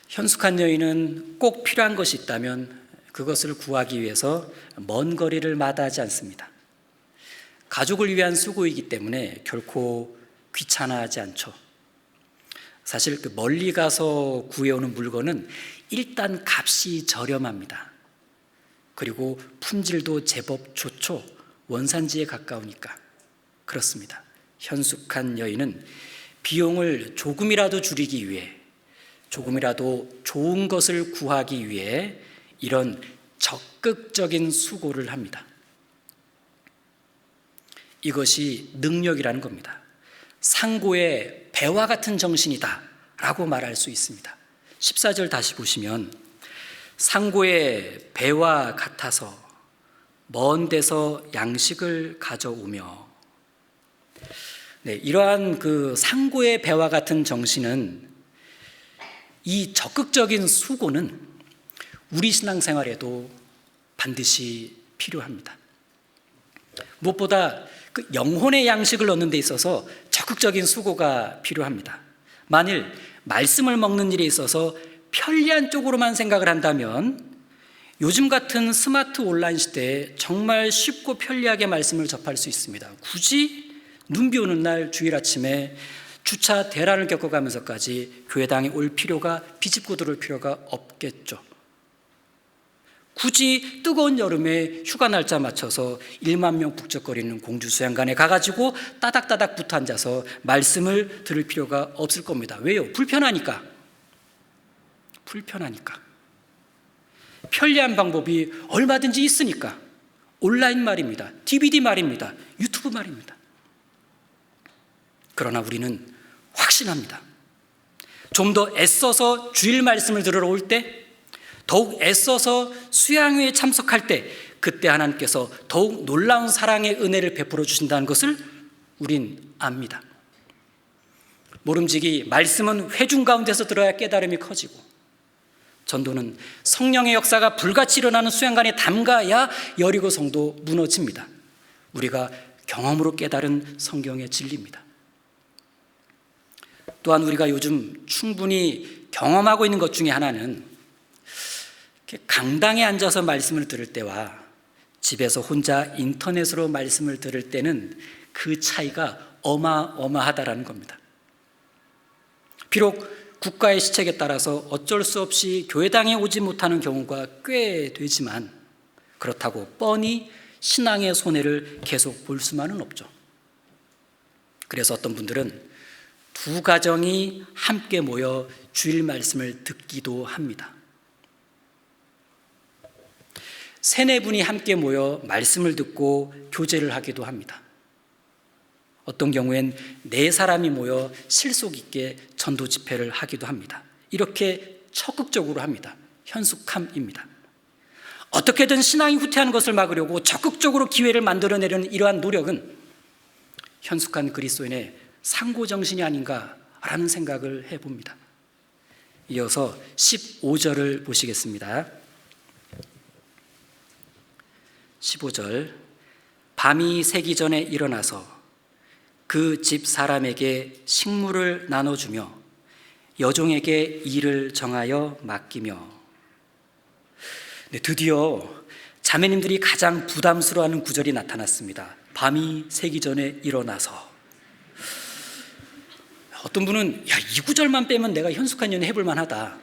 현숙한 여인은 꼭 필요한 것이 있다면 그것을 구하기 위해서 먼 거리를 마다하지 않습니다. 가족을 위한 수고이기 때문에 결코 귀찮아하지 않죠. 사실 그 멀리 가서 구해오는 물건은 일단 값이 저렴합니다. 그리고 품질도 제법 좋죠. 원산지에 가까우니까. 그렇습니다. 현숙한 여인은 비용을 조금이라도 줄이기 위해, 조금이라도 좋은 것을 구하기 위해 이런 적극적인 수고를 합니다. 이것이 능력이라는 겁니다. 상고의 배와 같은 정신이다 라고 말할 수 있습니다. 14절 다시 보시면 상고의 배와 같아서 먼 데서 양식을 가져오며. 네, 이러한 그 상고의 배와 같은 정신은, 이 적극적인 수고는 우리 신앙생활에도 반드시 필요합니다. 무엇보다 그 영혼의 양식을 얻는 데 있어서 적극적인 수고가 필요합니다. 만일 말씀을 먹는 일에 있어서 편리한 쪽으로만 생각을 한다면 요즘 같은 스마트 온라인 시대에 정말 쉽고 편리하게 말씀을 접할 수 있습니다. 굳이 눈 비 오는 날 주일 아침에 주차 대란을 겪어가면서까지 교회당에 올 필요가, 비집고 들어올 필요가 없겠죠. 굳이 뜨거운 여름에 휴가 날짜 맞춰서 1만 명 북적거리는 공주수양관에 가가지고 따닥따닥 붙어 앉아서 말씀을 들을 필요가 없을 겁니다. 왜요? 불편하니까. 편리한 방법이 얼마든지 있으니까. 온라인 말입니다. DVD 말입니다. 유튜브 말입니다. 그러나 우리는 확신합니다. 좀 더 애써서 주일 말씀을 들으러 올 때, 더욱 애써서 수양회에 참석할 때, 그때 하나님께서 더욱 놀라운 사랑의 은혜를 베풀어 주신다는 것을 우린 압니다. 모름지기 말씀은 회중 가운데서 들어야 깨달음이 커지고, 전도는 성령의 역사가 불같이 일어나는 수양관에 담가야 여리고 성도 무너집니다. 우리가 경험으로 깨달은 성경의 진리입니다. 또한 우리가 요즘 충분히 경험하고 있는 것 중에 하나는 강당에 앉아서 말씀을 들을 때와 집에서 혼자 인터넷으로 말씀을 들을 때는 그 차이가 어마어마하다라는 겁니다. 비록 국가의 시책에 따라서 어쩔 수 없이 교회당에 오지 못하는 경우가 꽤 되지만 그렇다고 뻔히 신앙의 손해를 계속 볼 수만은 없죠. 그래서 어떤 분들은 두 가정이 함께 모여 주일 말씀을 듣기도 합니다. 세네 분이 함께 모여 말씀을 듣고 교제를 하기도 합니다. 어떤 경우엔 네 사람이 모여 실속 있게 전도 집회를 하기도 합니다. 이렇게 적극적으로 합니다. 현숙함입니다. 어떻게든 신앙이 후퇴하는 것을 막으려고 적극적으로 기회를 만들어내려는 이러한 노력은 현숙한 그리스도인의 상고정신이 아닌가라는 생각을 해봅니다. 이어서 15절을 보시겠습니다. 15절, 밤이 새기 전에 일어나서 그 집 사람에게 식물을 나눠주며 여종에게 일을 정하여 맡기며. 네, 드디어 자매님들이 가장 부담스러워하는 구절이 나타났습니다. 밤이 새기 전에 일어나서. 어떤 분은 이 구절만 빼면 내가 현숙한 연애 해볼 만하다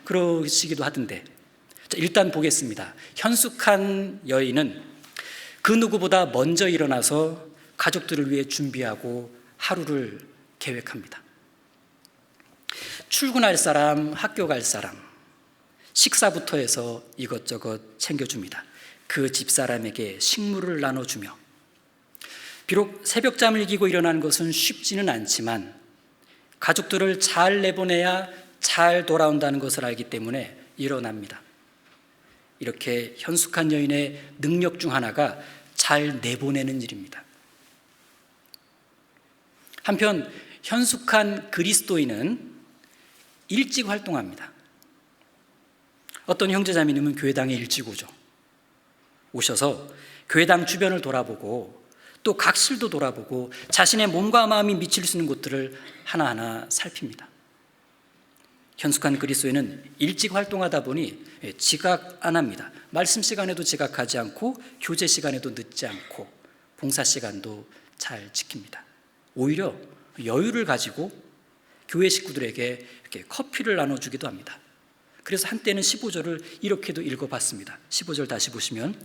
그러시기도 하던데, 자, 일단 보겠습니다. 현숙한 여인은 그 누구보다 먼저 일어나서 가족들을 위해 준비하고 하루를 계획합니다. 출근할 사람, 학교 갈 사람, 식사부터 해서 이것저것 챙겨줍니다. 그 집사람에게 식물을 나눠주며. 비록 새벽잠을 이기고 일어나는 것은 쉽지는 않지만 가족들을 잘 내보내야 잘 돌아온다는 것을 알기 때문에 일어납니다. 이렇게 현숙한 여인의 능력 중 하나가 잘 내보내는 일입니다. 한편 현숙한 그리스도인은 일찍 활동합니다. 어떤 형제자매님은 교회당에 일찍 오죠. 오셔서 교회당 주변을 돌아보고 또 각실도 돌아보고 자신의 몸과 마음이 미칠 수 있는 곳들을 하나하나 살핍니다. 현숙한 그리스도인은 일찍 활동하다 보니 지각 안 합니다. 말씀 시간에도 지각하지 않고 교제 시간에도 늦지 않고 봉사 시간도 잘 지킵니다. 오히려 여유를 가지고 교회 식구들에게 이렇게 커피를 나눠주기도 합니다. 그래서 한때는 15절을 이렇게도 읽어봤습니다. 15절 다시 보시면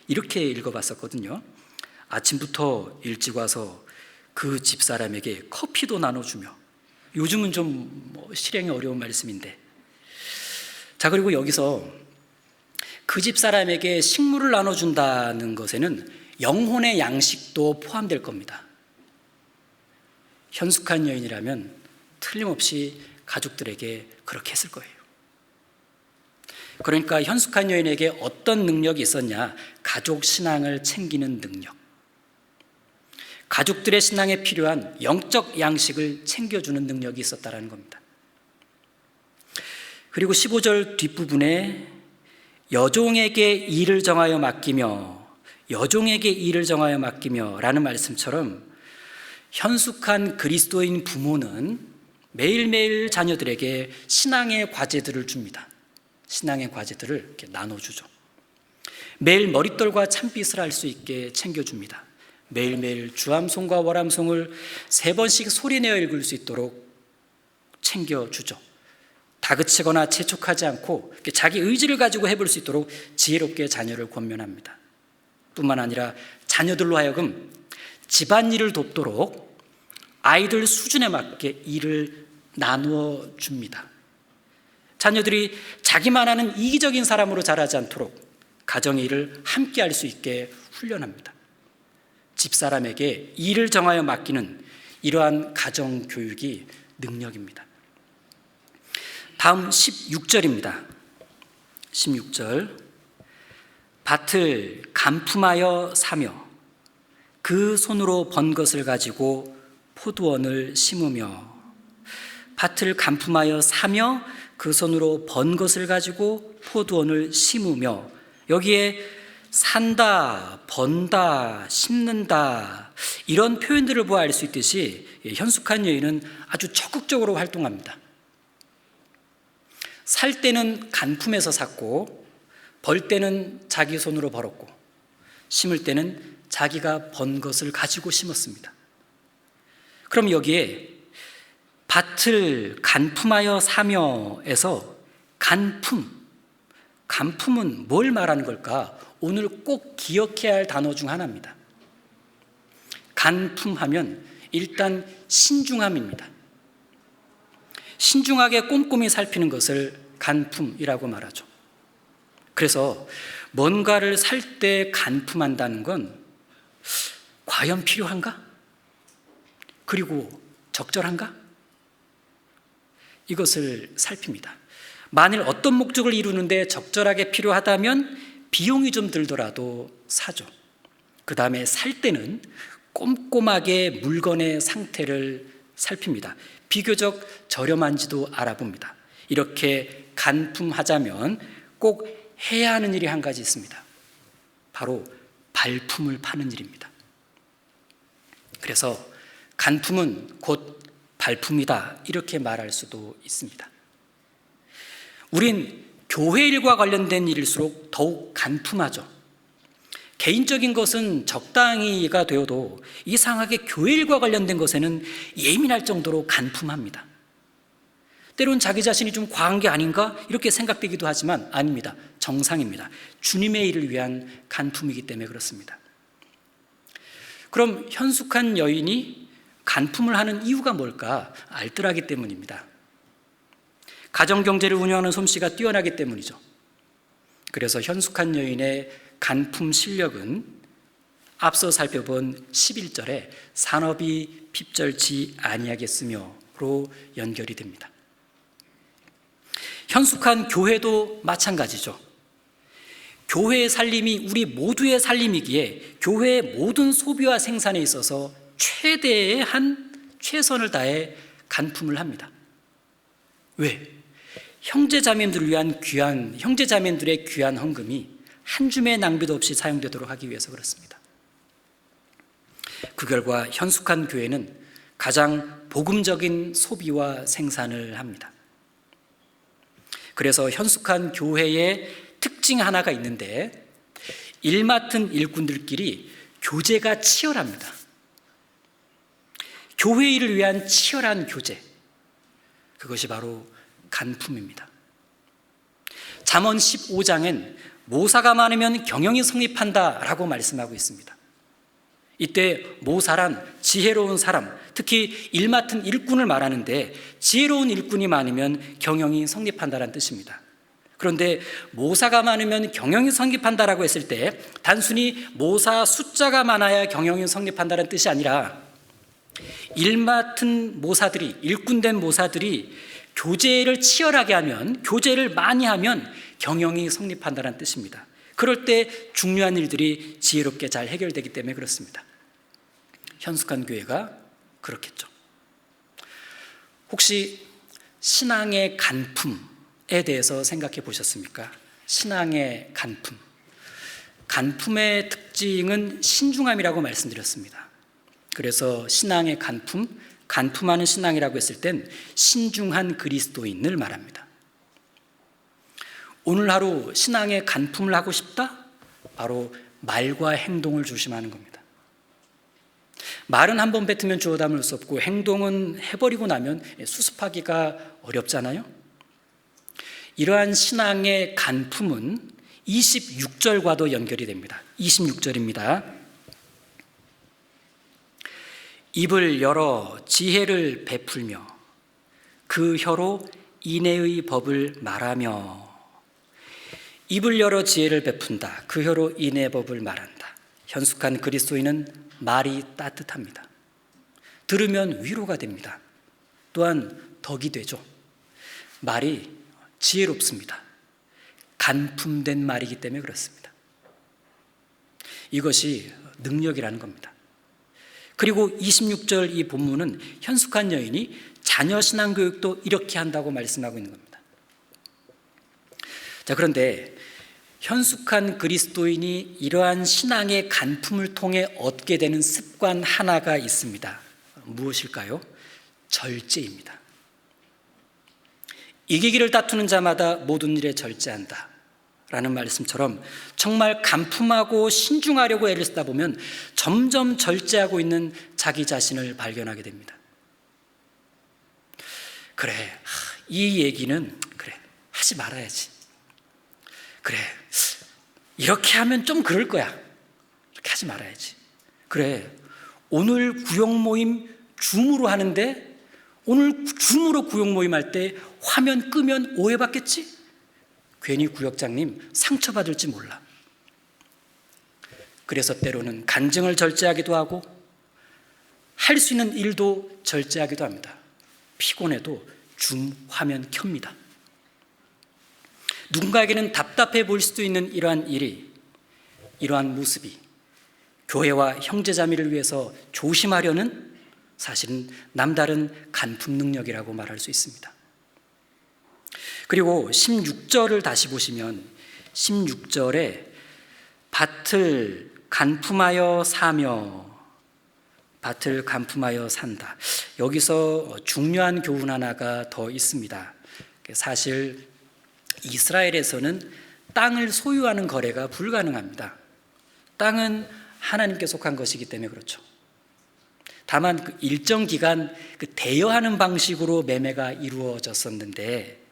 이렇게 읽어봤었거든요. 아침부터 일찍 와서 그 집사람에게 커피도 나눠주며. 요즘은 좀 실행이 어려운 말씀인데, 자, 그리고 여기서 그 집사람에게 식물을 나눠준다는 것에는 영혼의 양식도 포함될 겁니다. 현숙한 여인이라면 틀림없이 가족들에게 그렇게 했을 거예요. 그러니까 현숙한 여인에게 어떤 능력이 있었냐? 가족 신앙을 챙기는 능력, 가족들의 신앙에 필요한 영적 양식을 챙겨주는 능력이 있었다는 겁니다. 그리고 15절 뒷부분에 여종에게 일을 정하여 맡기며, 여종에게 일을 정하여 맡기며 라는 말씀처럼 현숙한 그리스도인 부모는 매일매일 자녀들에게 신앙의 과제들을 줍니다. 신앙의 과제들을 이렇게 나눠주죠. 매일 머릿돌과 찬빛을 할 수 있게 챙겨줍니다. 매일매일 주암송과 월암송을 3번씩 소리내어 읽을 수 있도록 챙겨주죠. 다그치거나 재촉하지 않고 자기 의지를 가지고 해볼 수 있도록 지혜롭게 자녀를 권면합니다. 뿐만 아니라 자녀들로 하여금 집안일을 돕도록 아이들 수준에 맞게 일을 나누어 줍니다. 자녀들이 자기만 하는 이기적인 사람으로 자라지 않도록 가정의 일을 함께 할 수 있게 훈련합니다. 집사람에게 일을 정하여 맡기는 이러한 가정 교육이 능력입니다. 다음 16절입니다. 16절, 밭을 간품하여 사며 그 손으로 번 것을 가지고 포도원을 심으며. 밭을 간품하여 사며 그 손으로 번 것을 가지고 포도원을 심으며. 여기에 산다, 번다, 심는다 이런 표현들을 보아 알 수 있듯이 현숙한 여인은 아주 적극적으로 활동합니다. 살 때는 간품해서 샀고 벌 때는 자기 손으로 벌었고 심을 때는 자기가 번 것을 가지고 심었습니다. 그럼 여기에 밭을 간품하여 사며에서 간품은 뭘 말하는 걸까? 오늘 꼭 기억해야 할 단어 중 하나입니다. 간품하면 일단 신중함입니다. 신중하게 꼼꼼히 살피는 것을 간품이라고 말하죠. 그래서 뭔가를 살 때 간품한다는 건 과연 필요한가? 그리고 적절한가? 이것을 살핍니다. 만일 어떤 목적을 이루는데 적절하게 필요하다면 비용이 좀 들더라도 사죠. 그 다음에 살 때는 꼼꼼하게 물건의 상태를 살핍니다. 비교적 저렴한지도 알아봅니다. 이렇게 간품하자면 꼭 해야 하는 일이 한 가지 있습니다. 바로 발품을 파는 일입니다. 그래서 간품은 곧 발품이다, 이렇게 말할 수도 있습니다. 우린 교회 일과 관련된 일일수록 더욱 간품하죠. 개인적인 것은 적당히가 되어도 이상하게 교회 일과 관련된 것에는 예민할 정도로 간품합니다. 때론 자기 자신이 좀 과한 게 아닌가 이렇게 생각되기도 하지만 아닙니다. 정상입니다. 주님의 일을 위한 간품이기 때문에 그렇습니다. 그럼 현숙한 여인이 간품을 하는 이유가 뭘까? 알뜰하기 때문입니다. 가정경제를 운영하는 솜씨가 뛰어나기 때문이죠. 그래서 현숙한 여인의 간품 실력은 앞서 살펴본 11절에 산업이 핍절치 아니하겠으며로 연결이 됩니다. 현숙한 교회도 마찬가지죠. 교회의 살림이 우리 모두의 살림이기에 교회의 모든 소비와 생산에 있어서 최대의 최선을 다해 간품을 합니다. 왜? 형제자매들을 위한 형제자매들의 귀한 헌금이 한 줌의 낭비도 없이 사용되도록 하기 위해서 그렇습니다. 그 결과 현숙한 교회는 가장 복음적인 소비와 생산을 합니다. 그래서 현숙한 교회의 특징 하나가 있는데 일 맡은 일꾼들끼리 교제가 치열합니다. 교회 일을 위한 치열한 교제, 그것이 바로 간품입니다. 잠언 15장엔 모사가 많으면 경영이 성립한다라고 말씀하고 있습니다. 이때 모사란 지혜로운 사람, 특히 일 맡은 일꾼을 말하는데 지혜로운 일꾼이 많으면 경영이 성립한다는 뜻입니다. 그런데 모사가 많으면 경영이 성립한다라고 했을 때 단순히 모사 숫자가 많아야 경영이 성립한다는 뜻이 아니라 일 맡은 모사들이, 일꾼된 모사들이 교제를 치열하게 하면, 교제를 많이 하면 경영이 성립한다는 뜻입니다. 그럴 때 중요한 일들이 지혜롭게 잘 해결되기 때문에 그렇습니다. 현숙한 교회가 그렇겠죠. 혹시 신앙의 간품에 대해서 생각해 보셨습니까? 신앙의 간품. 간품의 특징은 신중함이라고 말씀드렸습니다. 그래서 신앙의 간품하는 신앙이라고 했을 땐 신중한 그리스도인을 말합니다. 오늘 하루 신앙의 간품을 하고 싶다? 바로 말과 행동을 조심하는 겁니다. 말은 한 번 뱉으면 주워 담을 수 없고 행동은 해버리고 나면 수습하기가 어렵잖아요. 이러한 신앙의 간품은 26절과도 연결이 됩니다. 26절입니다. 입을 열어 지혜를 베풀며 그 혀로 인애의 법을 말하며. 입을 열어 지혜를 베푼다. 그 혀로 인애의 법을 말한다. 현숙한 그리스도인은 말이 따뜻합니다. 들으면 위로가 됩니다. 또한 덕이 되죠. 말이 지혜롭습니다. 간품된 말이기 때문에 그렇습니다. 이것이 능력이라는 겁니다. 그리고 26절 이 본문은 현숙한 여인이 자녀 신앙 교육도 이렇게 한다고 말씀하고 있는 겁니다. 자, 그런데 현숙한 그리스도인이 이러한 신앙의 간품을 통해 얻게 되는 습관 하나가 있습니다. 무엇일까요? 절제입니다. 이기기를 다투는 자마다 모든 일에 절제한다. 라는 말씀처럼 정말 간품하고 신중하려고 애를 쓰다 보면 점점 절제하고 있는 자기 자신을 발견하게 됩니다. 그래, 이 얘기는 그래 하지 말아야지. 그래, 이렇게 하면 좀 그럴 거야. 이렇게 하지 말아야지. 그래, 오늘 구역 모임 줌으로 하는데 오늘 줌으로 구역 모임 할 때 화면 끄면 오해받겠지? 괜히 구역장님 상처받을지 몰라. 그래서 때로는 간증을 절제하기도 하고 할 수 있는 일도 절제하기도 합니다. 피곤해도 줌 화면 켭니다. 누군가에게는 답답해 보일 수도 있는 이러한 모습이 교회와 형제자매를 위해서 조심하려는 사실은 남다른 간품 능력이라고 말할 수 있습니다. 그리고 16절을 다시 보시면 16절에 밭을 간품하여 사며 밭을 간품하여 산다. 여기서 중요한 교훈 하나가 더 있습니다. 사실 이스라엘에서는 땅을 소유하는 거래가 불가능합니다. 땅은 하나님께 속한 것이기 때문에 그렇죠. 다만 그 일정 기간 대여하는 방식으로 매매가 이루어졌었는데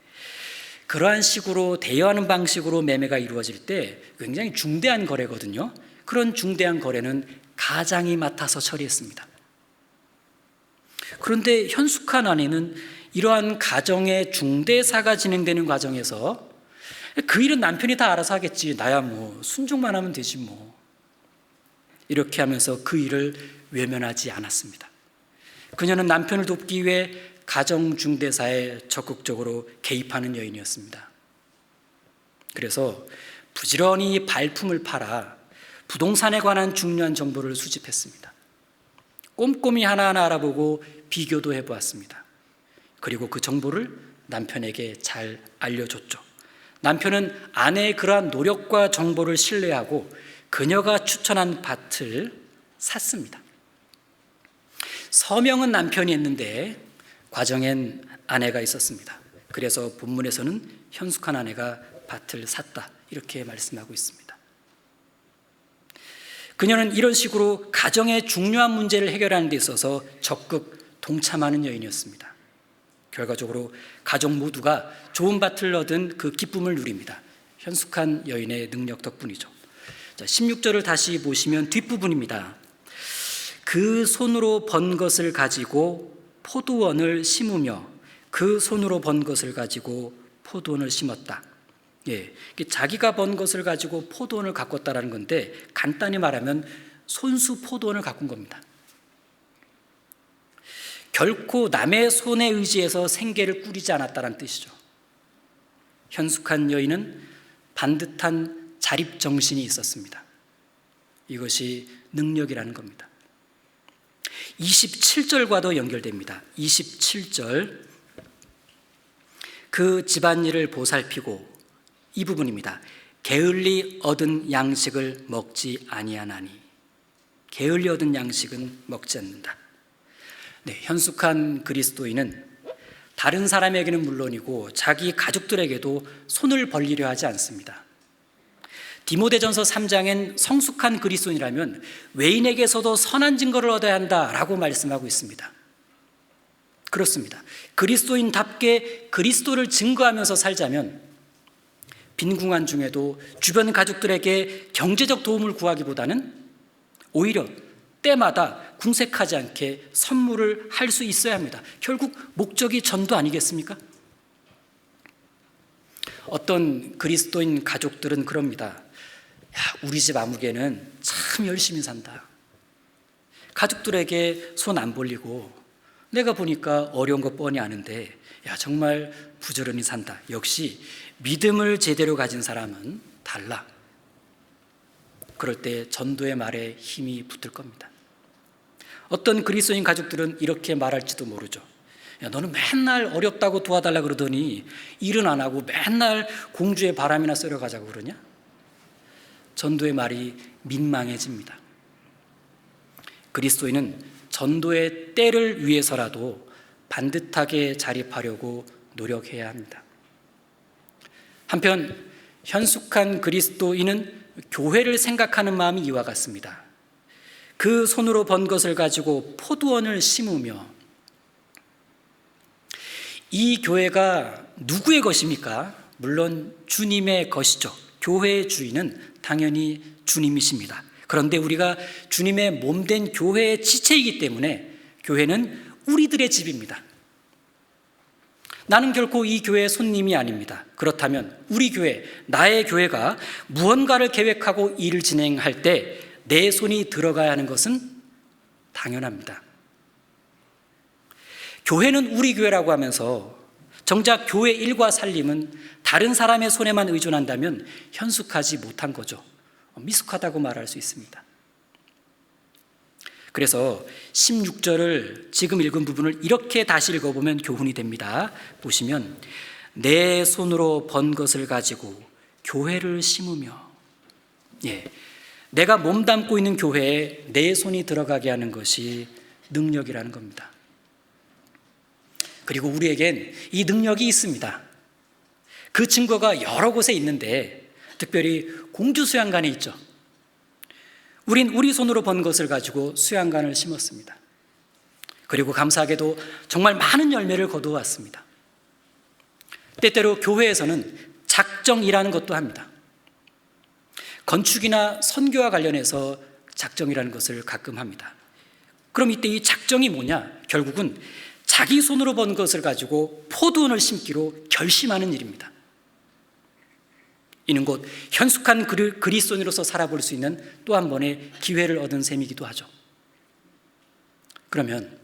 그러한 식으로 대여하는 방식으로 매매가 이루어질 때 굉장히 중대한 거래거든요. 그런 중대한 거래는 가장이 맡아서 처리했습니다. 그런데 현숙한 아내는 이러한 가정의 중대사가 진행되는 과정에서 그 일은 남편이 다 알아서 하겠지. 나야 뭐 순종만 하면 되지 뭐. 이렇게 하면서 그 일을 외면하지 않았습니다. 그녀는 남편을 돕기 위해 가정 중대사에 적극적으로 개입하는 여인이었습니다. 그래서 부지런히 발품을 팔아 부동산에 관한 중요한 정보를 수집했습니다. 꼼꼼히 하나하나 알아보고 비교도 해보았습니다. 그리고 그 정보를 남편에게 잘 알려줬죠. 남편은 아내의 그러한 노력과 정보를 신뢰하고 그녀가 추천한 밭을 샀습니다. 서명은 남편이 했는데 과정엔 아내가 있었습니다. 그래서 본문에서는 현숙한 아내가 밭을 샀다 이렇게 말씀하고 있습니다. 그녀는 이런 식으로 가정의 중요한 문제를 해결하는 데 있어서 적극 동참하는 여인이었습니다. 결과적으로 가족 모두가 좋은 밭을 얻은 그 기쁨을 누립니다. 현숙한 여인의 능력 덕분이죠. 자, 16절을 다시 보시면 뒷부분입니다. 그 손으로 번 것을 가지고 포도원을 심으며 그 손으로 번 것을 가지고 포도원을 심었다. 예, 자기가 번 것을 가지고 포도원을 가꿨다라는 건데 간단히 말하면 손수 포도원을 가꾼 겁니다. 결코 남의 손에 의지해서 생계를 꾸리지 않았다는 뜻이죠. 현숙한 여인은 반듯한 자립정신이 있었습니다. 이것이 능력이라는 겁니다. 27절과도 연결됩니다. 27절 그 집안일을 보살피고 이 부분입니다. 게을리 얻은 양식을 먹지 아니하나니 게을리 얻은 양식은 먹지 않는다. 네, 현숙한 그리스도인은 다른 사람에게는 물론이고 자기 가족들에게도 손을 벌리려 하지 않습니다. 디모데전서 3장엔 성숙한 그리스도인이라면 외인에게서도 선한 증거를 얻어야 한다라고 말씀하고 있습니다. 그렇습니다. 그리스도인답게 그리스도를 증거하면서 살자면 빈궁한 중에도 주변 가족들에게 경제적 도움을 구하기보다는 오히려 때마다 궁색하지 않게 선물을 할 수 있어야 합니다. 결국 목적이 전도 아니겠습니까? 어떤 그리스도인 가족들은 그럽니다. 야, 우리 집 아무개는 참 열심히 산다. 가족들에게 손 안 벌리고 내가 보니까 어려운 거 뻔히 아는데 야, 정말 부지런히 산다. 역시 믿음을 제대로 가진 사람은 달라. 그럴 때 전도의 말에 힘이 붙을 겁니다. 어떤 그리스도인 가족들은 이렇게 말할지도 모르죠. 야, 너는 맨날 어렵다고 도와달라 그러더니 일은 안 하고 맨날 공주의 바람이나 쐬러 가자고 그러냐? 전도의 말이 민망해집니다. 그리스도인은 전도의 때를 위해서라도 반듯하게 자립하려고 노력해야 합니다. 한편 현숙한 그리스도인은 교회를 생각하는 마음이 이와 같습니다. 그 손으로 번 것을 가지고 포도원을 심으며, 이 교회가 누구의 것입니까? 물론 주님의 것이죠. 교회의 주인은 당연히 주님이십니다. 그런데 우리가 주님의 몸된 교회의 지체이기 때문에 교회는 우리들의 집입니다. 나는 결코 이 교회의 손님이 아닙니다. 그렇다면 우리 교회, 나의 교회가 무언가를 계획하고 일을 진행할 때 내 손이 들어가야 하는 것은 당연합니다. 교회는 우리 교회라고 하면서 정작 교회 일과 살림은 다른 사람의 손에만 의존한다면 현숙하지 못한 거죠. 미숙하다고 말할 수 있습니다. 그래서 16절을 지금 읽은 부분을 이렇게 다시 읽어보면 교훈이 됩니다. 보시면 내 손으로 번 것을 가지고 교회를 심으며, 내가 몸담고 있는 교회에 내 손이 들어가게 하는 것이 능력이라는 겁니다. 그리고 우리에겐 이 능력이 있습니다. 그 증거가 여러 곳에 있는데 특별히 공주 수양관에 있죠. 우린 우리 손으로 번 것을 가지고 수양관을 심었습니다. 그리고 감사하게도 정말 많은 열매를 거두어왔습니다. 때때로 교회에서는 작정이라는 것도 합니다. 건축이나 선교와 관련해서 작정이라는 것을 가끔 합니다. 그럼 이때 이 작정이 뭐냐? 결국은 자기 손으로 번 것을 가지고 포도원을 심기로 결심하는 일입니다. 이는 곧 현숙한 그리스도인으로서 살아볼 수 있는 또 한 번의 기회를 얻은 셈이기도 하죠. 그러면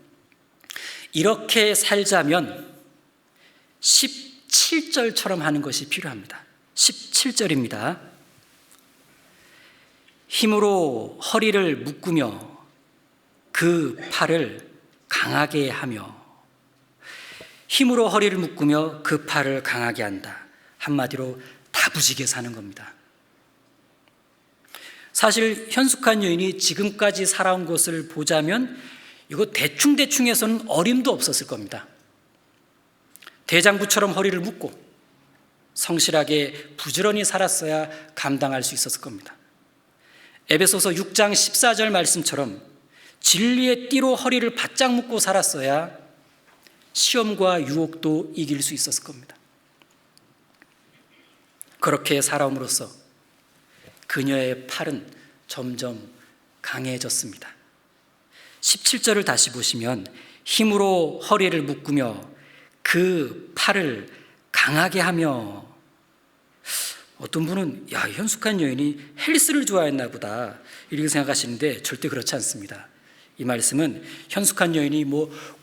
이렇게 살자면 17절처럼 하는 것이 필요합니다. 17절입니다. 힘으로 허리를 묶으며 그 팔을 강하게 하며, 힘으로 허리를 묶으며 그 팔을 강하게 한다. 한마디로 다부지게 사는 겁니다. 사실 현숙한 여인이 지금까지 살아온 것을 보자면 이거 대충 해서는 어림도 없었을 겁니다. 대장부처럼 허리를 묶고 성실하게 부지런히 살았어야 감당할 수 있었을 겁니다. 에베소서 6장 14절 말씀처럼 진리의 띠로 허리를 바짝 묶고 살았어야 시험과 유혹도 이길 수 있었을 겁니다. 그렇게 살아옴으로써 그녀의 팔은 점점 강해졌습니다. 17절을 다시 보시면 힘으로 허리를 묶으며 그 팔을 강하게 하며, 어떤 분은 현숙한 여인이 헬스를 좋아했나 보다 이렇게 생각하시는데 절대 그렇지 않습니다. 이 말씀은 현숙한 여인이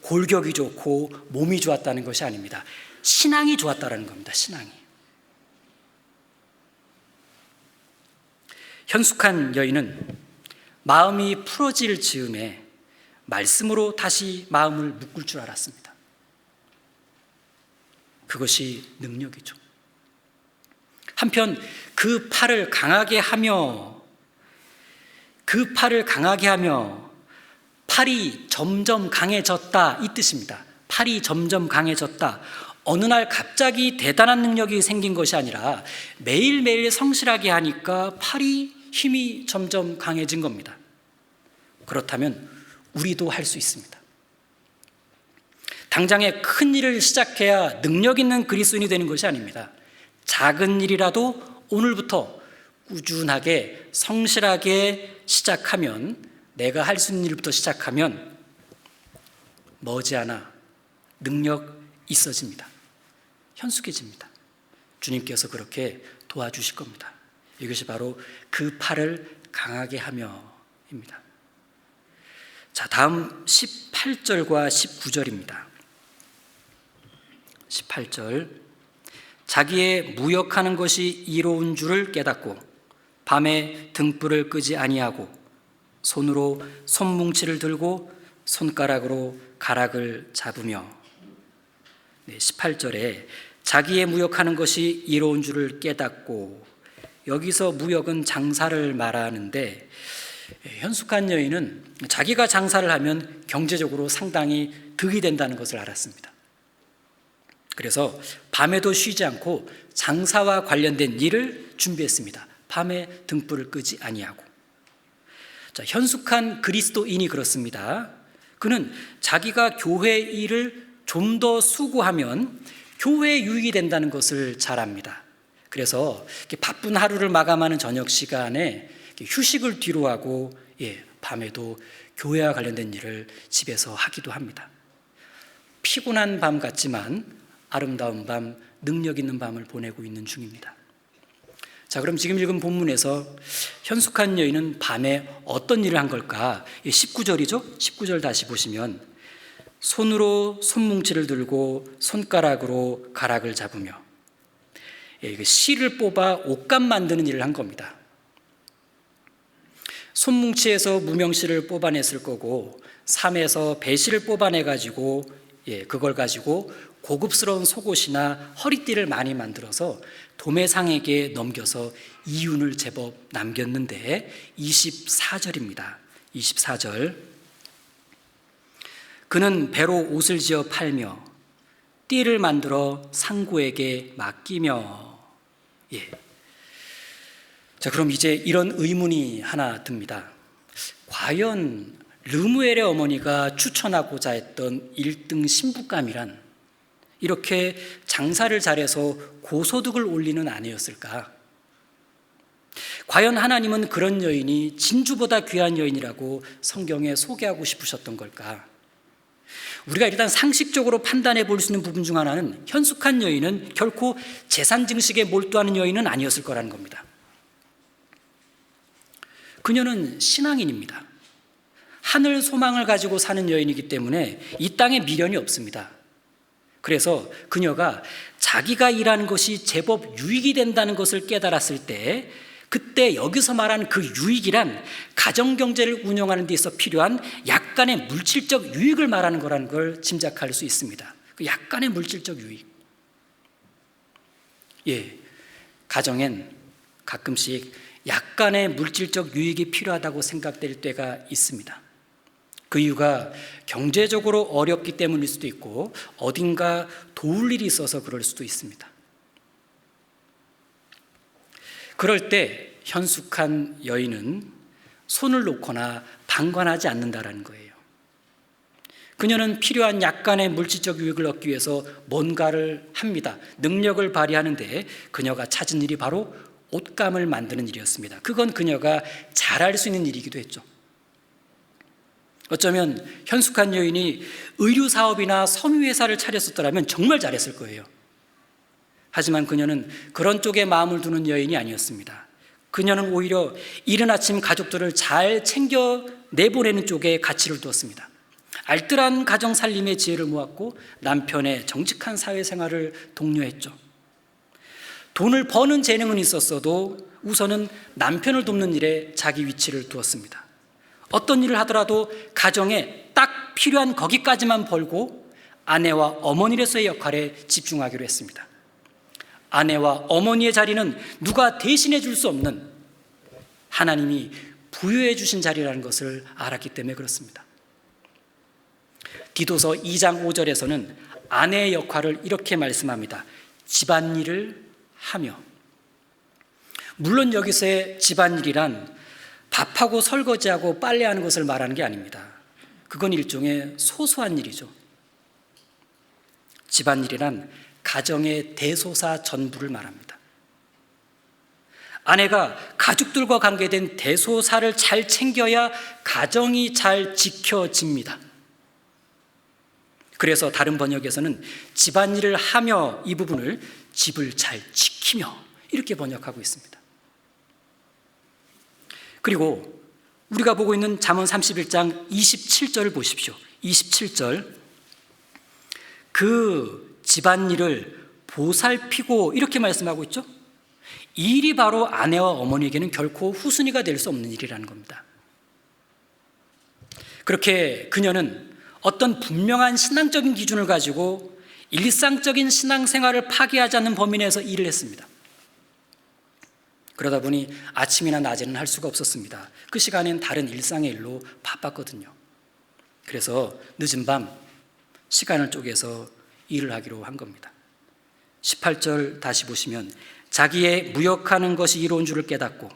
골격이 좋고 몸이 좋았다는 것이 아닙니다. 신앙이 좋았다는 겁니다. 신앙이. 현숙한 여인은 마음이 풀어질 즈음에 말씀으로 다시 마음을 묶을 줄 알았습니다. 그것이 능력이죠. 한편 그 팔을 강하게 하며 팔이 점점 강해졌다, 이 뜻입니다. 팔이 점점 강해졌다. 어느 날 갑자기 대단한 능력이 생긴 것이 아니라 매일매일 성실하게 하니까 팔이 힘이 점점 강해진 겁니다. 그렇다면 우리도 할 수 있습니다. 당장에 큰 일을 시작해야 능력 있는 그리스도인이 되는 것이 아닙니다. 작은 일이라도 오늘부터 꾸준하게 성실하게 시작하면, 내가 할 수 있는 일부터 시작하면 머지않아 능력 있어집니다. 현숙해집니다. 주님께서 그렇게 도와주실 겁니다. 이것이 바로 그 팔을 강하게 하며입니다. 자, 다음 18절과 19절입니다. 18절, 자기의 무역하는 것이 이로운 줄을 깨닫고 밤에 등불을 끄지 아니하고 손으로 손뭉치를 들고 손가락으로 가락을 잡으며. 18절에 자기의 무역하는 것이 이로운 줄을 깨닫고, 여기서 무역은 장사를 말하는데 현숙한 여인은 자기가 장사를 하면 경제적으로 상당히 득이 된다는 것을 알았습니다. 그래서 밤에도 쉬지 않고 장사와 관련된 일을 준비했습니다. 밤에 등불을 끄지 아니하고. 자, 현숙한 그리스도인이 그렇습니다. 그는 자기가 교회 일을 좀 더 수고하면 교회에 유익이 된다는 것을 잘 압니다. 그래서 바쁜 하루를 마감하는 저녁 시간에 휴식을 뒤로하고 밤에도 교회와 관련된 일을 집에서 하기도 합니다. 피곤한 밤 같지만 아름다운 밤, 능력 있는 밤을 보내고 있는 중입니다. 자, 그럼 지금 읽은 본문에서 현숙한 여인은 밤에 어떤 일을 한 걸까? 19절이죠? 19절 다시 보시면 손으로 손뭉치를 들고 손가락으로 가락을 잡으며 실을 뽑아 옷감 만드는 일을 한 겁니다. 손뭉치에서 무명실을 뽑아냈을 거고 삼에서 배실을 뽑아내가지고 그걸 가지고 고급스러운 속옷이나 허리띠를 많이 만들어서 도매상에게 넘겨서 이윤을 제법 남겼는데 24절입니다. 24절 그는 배로 옷을 지어 팔며 띠를 만들어 상구에게 맡기며 자, 그럼 이제 이런 의문이 하나 듭니다. 과연 르무엘의 어머니가 추천하고자 했던 1등 신부감이란 이렇게 장사를 잘해서 고소득을 올리는 아내였을까? 과연 하나님은 그런 여인이 진주보다 귀한 여인이라고 성경에 소개하고 싶으셨던 걸까? 우리가 일단 상식적으로 판단해 볼 수 있는 부분 중 하나는 현숙한 여인은 결코 재산 증식에 몰두하는 여인은 아니었을 거라는 겁니다. 그녀는 신앙인입니다. 하늘 소망을 가지고 사는 여인이기 때문에 이 땅에 미련이 없습니다. 그래서 그녀가 자기가 일하는 것이 제법 유익이 된다는 것을 깨달았을 때 그때 여기서 말하는 그 유익이란 가정경제를 운영하는 데 있어 필요한 약간의 물질적 유익을 말하는 거라는 걸 짐작할 수 있습니다. 그 약간의 물질적 유익. 가정엔 가끔씩 약간의 물질적 유익이 필요하다고 생각될 때가 있습니다. 그 이유가 경제적으로 어렵기 때문일 수도 있고 어딘가 도울 일이 있어서 그럴 수도 있습니다. 그럴 때 현숙한 여인은 손을 놓거나 방관하지 않는다라는 거예요. 그녀는 필요한 약간의 물질적 유익을 얻기 위해서 뭔가를 합니다. 능력을 발휘하는데 그녀가 찾은 일이 바로 옷감을 만드는 일이었습니다. 그건 그녀가 잘할 수 있는 일이기도 했죠. 어쩌면 현숙한 여인이 의류사업이나 섬유회사를 차렸었더라면 정말 잘했을 거예요. 하지만 그녀는 그런 쪽에 마음을 두는 여인이 아니었습니다. 그녀는 오히려 이른 아침 가족들을 잘 챙겨 내보내는 쪽에 가치를 두었습니다. 알뜰한 가정 살림의 지혜를 모았고 남편의 정직한 사회생활을 독려했죠. 돈을 버는 재능은 있었어도 우선은 남편을 돕는 일에 자기 위치를 두었습니다. 어떤 일을 하더라도 가정에 딱 필요한 거기까지만 벌고 아내와 어머니로서의 역할에 집중하기로 했습니다. 아내와 어머니의 자리는 누가 대신해 줄 수 없는 하나님이 부여해 주신 자리라는 것을 알았기 때문에 그렇습니다. 디도서 2장 5절에서는 아내의 역할을 이렇게 말씀합니다. 집안일을 하며. 물론 여기서의 집안일이란 밥하고 설거지하고 빨래하는 것을 말하는 게 아닙니다. 그건 일종의 소소한 일이죠. 집안일이란 가정의 대소사 전부를 말합니다. 아내가 가족들과 관계된 대소사를 잘 챙겨야 가정이 잘 지켜집니다. 그래서 다른 번역에서는 집안일을 하며 이 부분을 집을 잘 지키며 이렇게 번역하고 있습니다. 그리고 우리가 보고 있는 잠언 31장 27절을 보십시오. 27절 그 집안일을 보살피고 이렇게 말씀하고 있죠. 이 일이 바로 아내와 어머니에게는 결코 후순위가 될 수 없는 일이라는 겁니다. 그렇게 그녀는 어떤 분명한 신앙적인 기준을 가지고 일상적인 신앙생활을 파괴하지 않는 범위 내에서 일을 했습니다. 그러다 보니 아침이나 낮에는 할 수가 없었습니다. 그 시간엔 다른 일상의 일로 바빴거든요. 그래서 늦은 밤 시간을 쪼개서 일을 하기로 한 겁니다. 18절 다시 보시면 자기의 무역하는 것이 이로운 줄을 깨닫고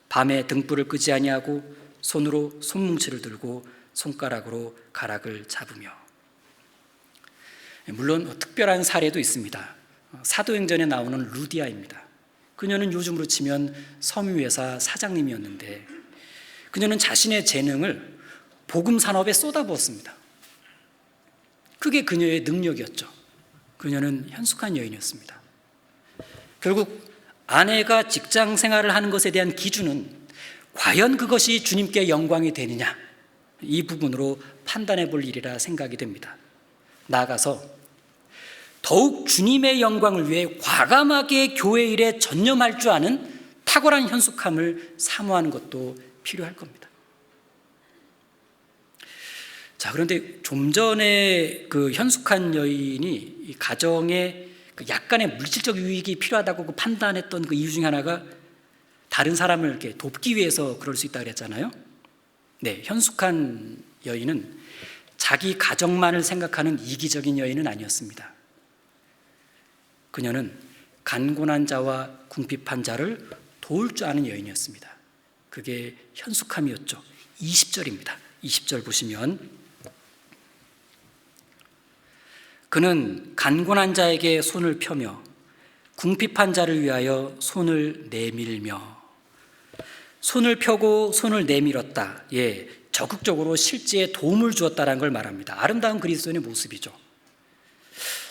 밤에 등불을 끄지 아니하고 손으로 손뭉치를 들고 손가락으로 가락을 잡으며. 물론 특별한 사례도 있습니다. 사도행전에 나오는 루디아입니다. 그녀는 요즘으로 치면 섬유회사 사장님이었는데 그녀는 자신의 재능을 복음 산업에 쏟아부었습니다. 그게 그녀의 능력이었죠. 그녀는 현숙한 여인이었습니다. 결국 아내가 직장 생활을 하는 것에 대한 기준은 과연 그것이 주님께 영광이 되느냐, 이 부분으로 판단해 볼 일이라 생각이 됩니다. 나아가서 더욱 주님의 영광을 위해 과감하게 교회 일에 전념할 줄 아는 탁월한 현숙함을 사모하는 것도 필요할 겁니다. 자, 그런데 좀 전에 그 현숙한 여인이 이 가정에 그 약간의 물질적 유익이 필요하다고 그 판단했던 그 이유 중에 하나가 다른 사람을 이렇게 돕기 위해서 그럴 수 있다고 그랬잖아요. 네, 현숙한 여인은 자기 가정만을 생각하는 이기적인 여인은 아니었습니다. 그녀는 간곤한 자와 궁핍한 자를 도울 줄 아는 여인이었습니다. 그게 현숙함이었죠. 20절입니다. 20절 보시면 그는 간곤한 자에게 손을 펴며 궁핍한 자를 위하여 손을 내밀며. 손을 펴고 손을 내밀었다. 예, 적극적으로 실제에 도움을 주었다는 걸 말합니다. 아름다운 그리스도인의 모습이죠.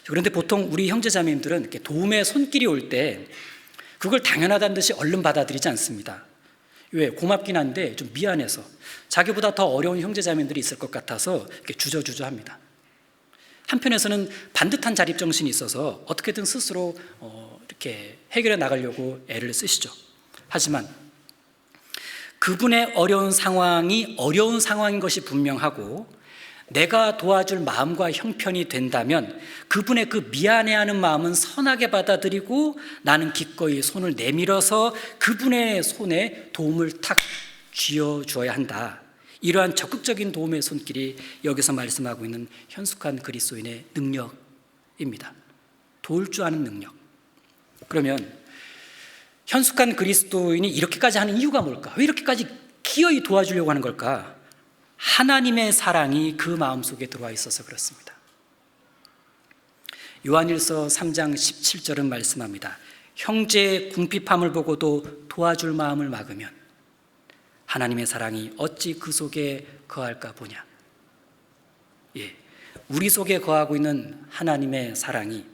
그런데 보통 우리 형제자매님들은 이렇게 도움의 손길이 올 때 그걸 당연하다는 듯이 얼른 받아들이지 않습니다. 왜? 고맙긴 한데 좀 미안해서, 자기보다 더 어려운 형제자매들이 있을 것 같아서 이렇게 주저주저합니다. 한편에서는 반듯한 자립정신이 있어서 어떻게든 스스로 이렇게 해결해 나가려고 애를 쓰시죠. 하지만 그분의 어려운 상황이 어려운 상황인 것이 분명하고 내가 도와줄 마음과 형편이 된다면 그분의 그 미안해하는 마음은 선하게 받아들이고 나는 기꺼이 손을 내밀어서 그분의 손에 도움을 탁 쥐어주어야 한다. 이러한 적극적인 도움의 손길이 여기서 말씀하고 있는 현숙한 그리스도인의 능력입니다. 도울 줄 아는 능력. 그러면 현숙한 그리스도인이 이렇게까지 하는 이유가 뭘까? 왜 이렇게까지 기어이 도와주려고 하는 걸까? 하나님의 사랑이 그 마음속에 들어와 있어서 그렇습니다. 요한일서 3장 17절은 말씀합니다. 형제의 궁핍함을 보고도 도와줄 마음을 막으면 하나님의 사랑이 어찌 그 속에 거할까 보냐. 예, 우리 속에 거하고 있는 하나님의 사랑이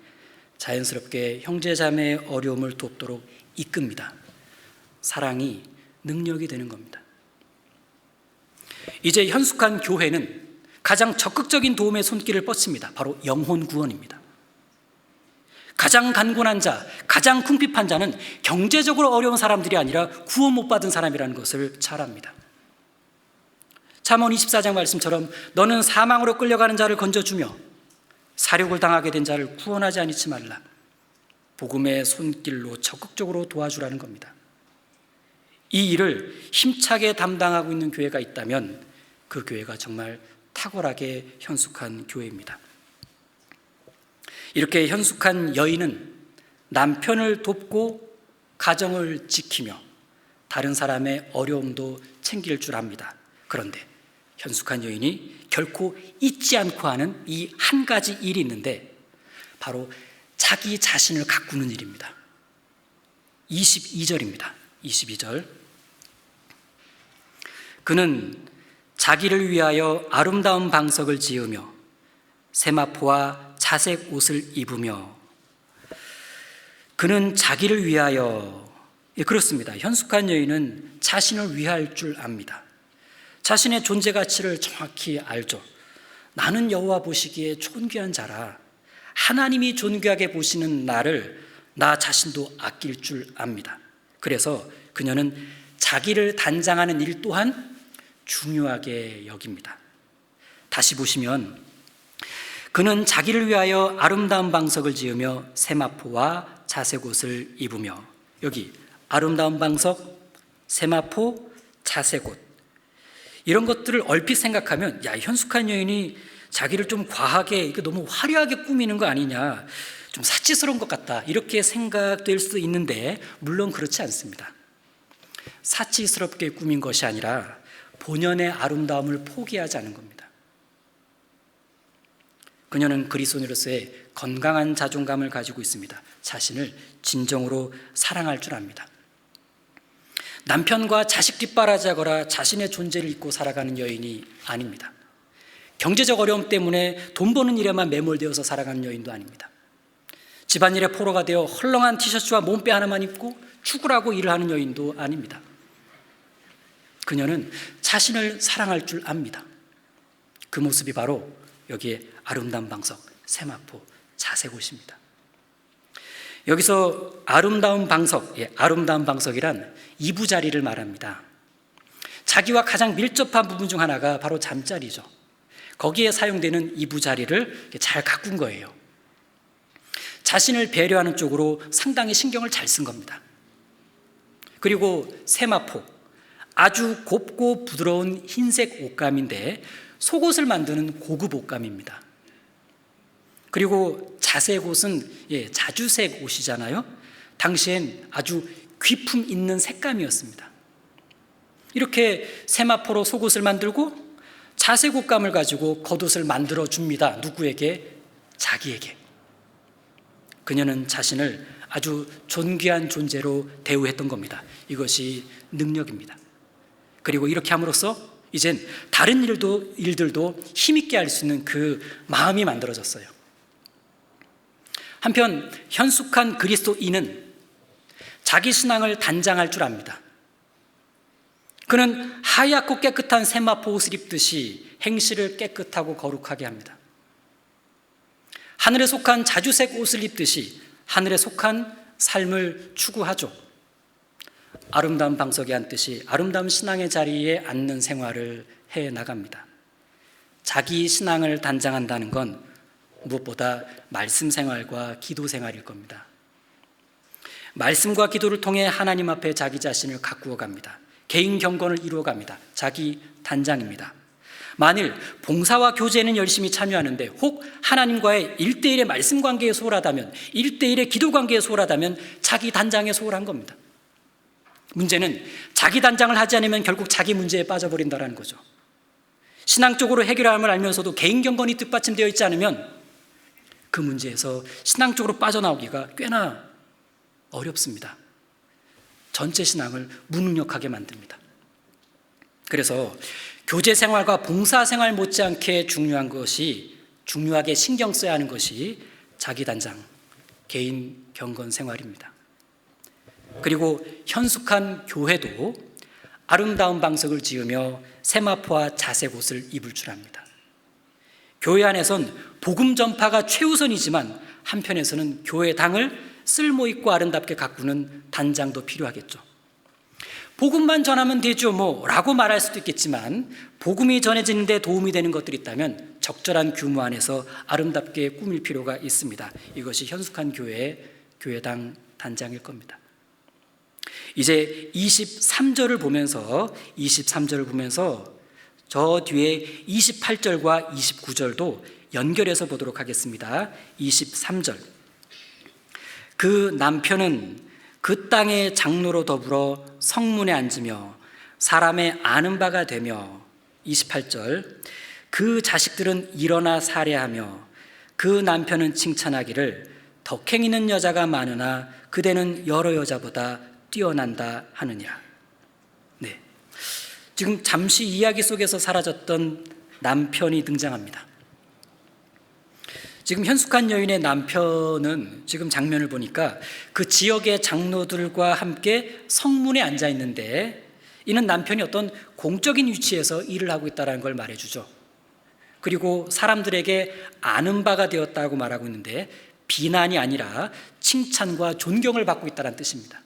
자연스럽게 형제자매의 어려움을 돕도록 이끕니다. 사랑이 능력이 되는 겁니다. 이제 현숙한 교회는 가장 적극적인 도움의 손길을 뻗칩니다. 바로 영혼 구원입니다. 가장 간곤한 자, 가장 궁핍한 자는 경제적으로 어려운 사람들이 아니라 구원 못 받은 사람이라는 것을 잘 압니다. 잠언 24장 말씀처럼 너는 사망으로 끌려가는 자를 건져주며 사륙을 당하게 된 자를 구원하지 않지 말라. 복음의 손길로 적극적으로 도와주라는 겁니다. 이 일을 힘차게 담당하고 있는 교회가 있다면 그 교회가 정말 탁월하게 현숙한 교회입니다. 이렇게 현숙한 여인은 남편을 돕고 가정을 지키며 다른 사람의 어려움도 챙길 줄 압니다. 그런데 현숙한 여인이 결코 잊지 않고 하는 이 한 가지 일이 있는데 바로 자기 자신을 가꾸는 일입니다. 22절입니다. 22절. 그는 자기를 위하여 아름다운 방석을 지으며 세마포와 자색 옷을 입으며. 그는 자기를 위하여, 예, 그렇습니다. 현숙한 여인은 자신을 위할 줄 압니다. 자신의 존재 가치를 정확히 알죠. 나는 여호와 보시기에 존귀한 자라. 하나님이 존귀하게 보시는 나를 나 자신도 아낄 줄 압니다. 그래서 그녀는 자기를 단장하는 일 또한 중요하게 여깁니다. 다시 보시면 그는 자기를 위하여 아름다운 방석을 지으며 세마포와 자색옷을 입으며. 여기 아름다운 방석, 세마포, 자색옷, 이런 것들을 얼핏 생각하면 야, 현숙한 여인이 자기를 좀 과하게, 너무 화려하게 꾸미는 거 아니냐, 좀 사치스러운 것 같다 이렇게 생각될 수 있는데 물론 그렇지 않습니다. 사치스럽게 꾸민 것이 아니라 본연의 아름다움을 포기하지 않은 겁니다. 그녀는 그리스도인으로서의 건강한 자존감을 가지고 있습니다. 자신을 진정으로 사랑할 줄 압니다. 남편과 자식 뒷바라지하거나 자신의 존재를 잊고 살아가는 여인이 아닙니다. 경제적 어려움 때문에 돈 버는 일에만 매몰되어서 살아가는 여인도 아닙니다. 집안일에 포로가 되어 헐렁한 티셔츠와 몸빼 하나만 입고 축구라고 일을 하는 여인도 아닙니다. 그녀는 자신을 사랑할 줄 압니다. 그 모습이 바로 여기에 아름다운 방석, 세마포, 자색옷입니다. 여기서 아름다운 방석, 아름다운 방석이란 이부자리를 말합니다. 자기와 가장 밀접한 부분 중 하나가 바로 잠자리죠. 거기에 사용되는 이부자리를 잘 가꾼 거예요. 자신을 배려하는 쪽으로 상당히 신경을 잘 쓴 겁니다. 그리고 세마포, 아주 곱고 부드러운 흰색 옷감인데 속옷을 만드는 고급 옷감입니다. 그리고 자색옷은 자주색 옷이잖아요. 당시엔 아주 귀품 있는 색감이었습니다. 이렇게 세마포로 속옷을 만들고 자색 옷감을 가지고 겉옷을 만들어 줍니다. 누구에게? 자기에게. 그녀는 자신을 아주 존귀한 존재로 대우했던 겁니다. 이것이 능력입니다. 그리고 이렇게 함으로써 이젠 다른 일들도 힘있게 할 수 있는 그 마음이 만들어졌어요. 한편 현숙한 그리스도인은 자기 신앙을 단장할 줄 압니다. 그는 하얗고 깨끗한 세마포 옷을 입듯이 행실을 깨끗하고 거룩하게 합니다. 하늘에 속한 자주색 옷을 입듯이 하늘에 속한 삶을 추구하죠. 아름다운 방석에 앉듯이 아름다운 신앙의 자리에 앉는 생활을 해나갑니다. 자기 신앙을 단장한다는 건 무엇보다 말씀 생활과 기도 생활일 겁니다. 말씀과 기도를 통해 하나님 앞에 자기 자신을 가꾸어 갑니다. 개인 경건을 이루어 갑니다. 자기 단장입니다. 만일 봉사와 교제는 열심히 참여하는데 혹 하나님과의 1대1의 말씀 관계에 소홀하다면, 1대1의 기도 관계에 소홀하다면 자기 단장에 소홀한 겁니다. 문제는 자기 단장을 하지 않으면 결국 자기 문제에 빠져버린다는 거죠. 신앙적으로 해결함을 알면서도 개인 경건이 뒷받침되어 있지 않으면 그 문제에서 신앙적으로 빠져나오기가 꽤나 어렵습니다. 전체 신앙을 무능력하게 만듭니다. 그래서 교제 생활과 봉사 생활 못지않게 중요하게 신경 써야 하는 것이 자기 단장, 개인 경건 생활입니다. 그리고 현숙한 교회도 아름다운 방석을 지으며 세마포와 자색옷을 입을 줄 압니다. 교회 안에선 복음 전파가 최우선이지만 한편에서는 교회당을 쓸모있고 아름답게 가꾸는 단장도 필요하겠죠. 복음만 전하면 되죠 라고 말할 수도 있겠지만 복음이 전해지는 데 도움이 되는 것들이 있다면 적절한 규모 안에서 아름답게 꾸밀 필요가 있습니다. 이것이 현숙한 교회의 교회당 단장일 겁니다. 이제 23절을 보면서 저 뒤에 28절과 29절도 연결해서 보도록 하겠습니다. 23절. 그 남편은 그 땅의 장로로 더불어 성문에 앉으며 사람의 아는 바가 되며 28절. 그 자식들은 일어나 살해하며 그 남편은 칭찬하기를 덕행 있는 여자가 많으나 그대는 여러 여자보다 뛰어난다 하느니라. 네. 지금 잠시 이야기 속에서 사라졌던 남편이 등장합니다. 지금 현숙한 여인의 남편은 지금 장면을 보니까 그 지역의 장로들과 함께 성문에 앉아 있는데 이는 남편이 어떤 공적인 위치에서 일을 하고 있다는 걸 말해주죠. 그리고 사람들에게 아는 바가 되었다고 말하고 있는데 비난이 아니라 칭찬과 존경을 받고 있다는 뜻입니다.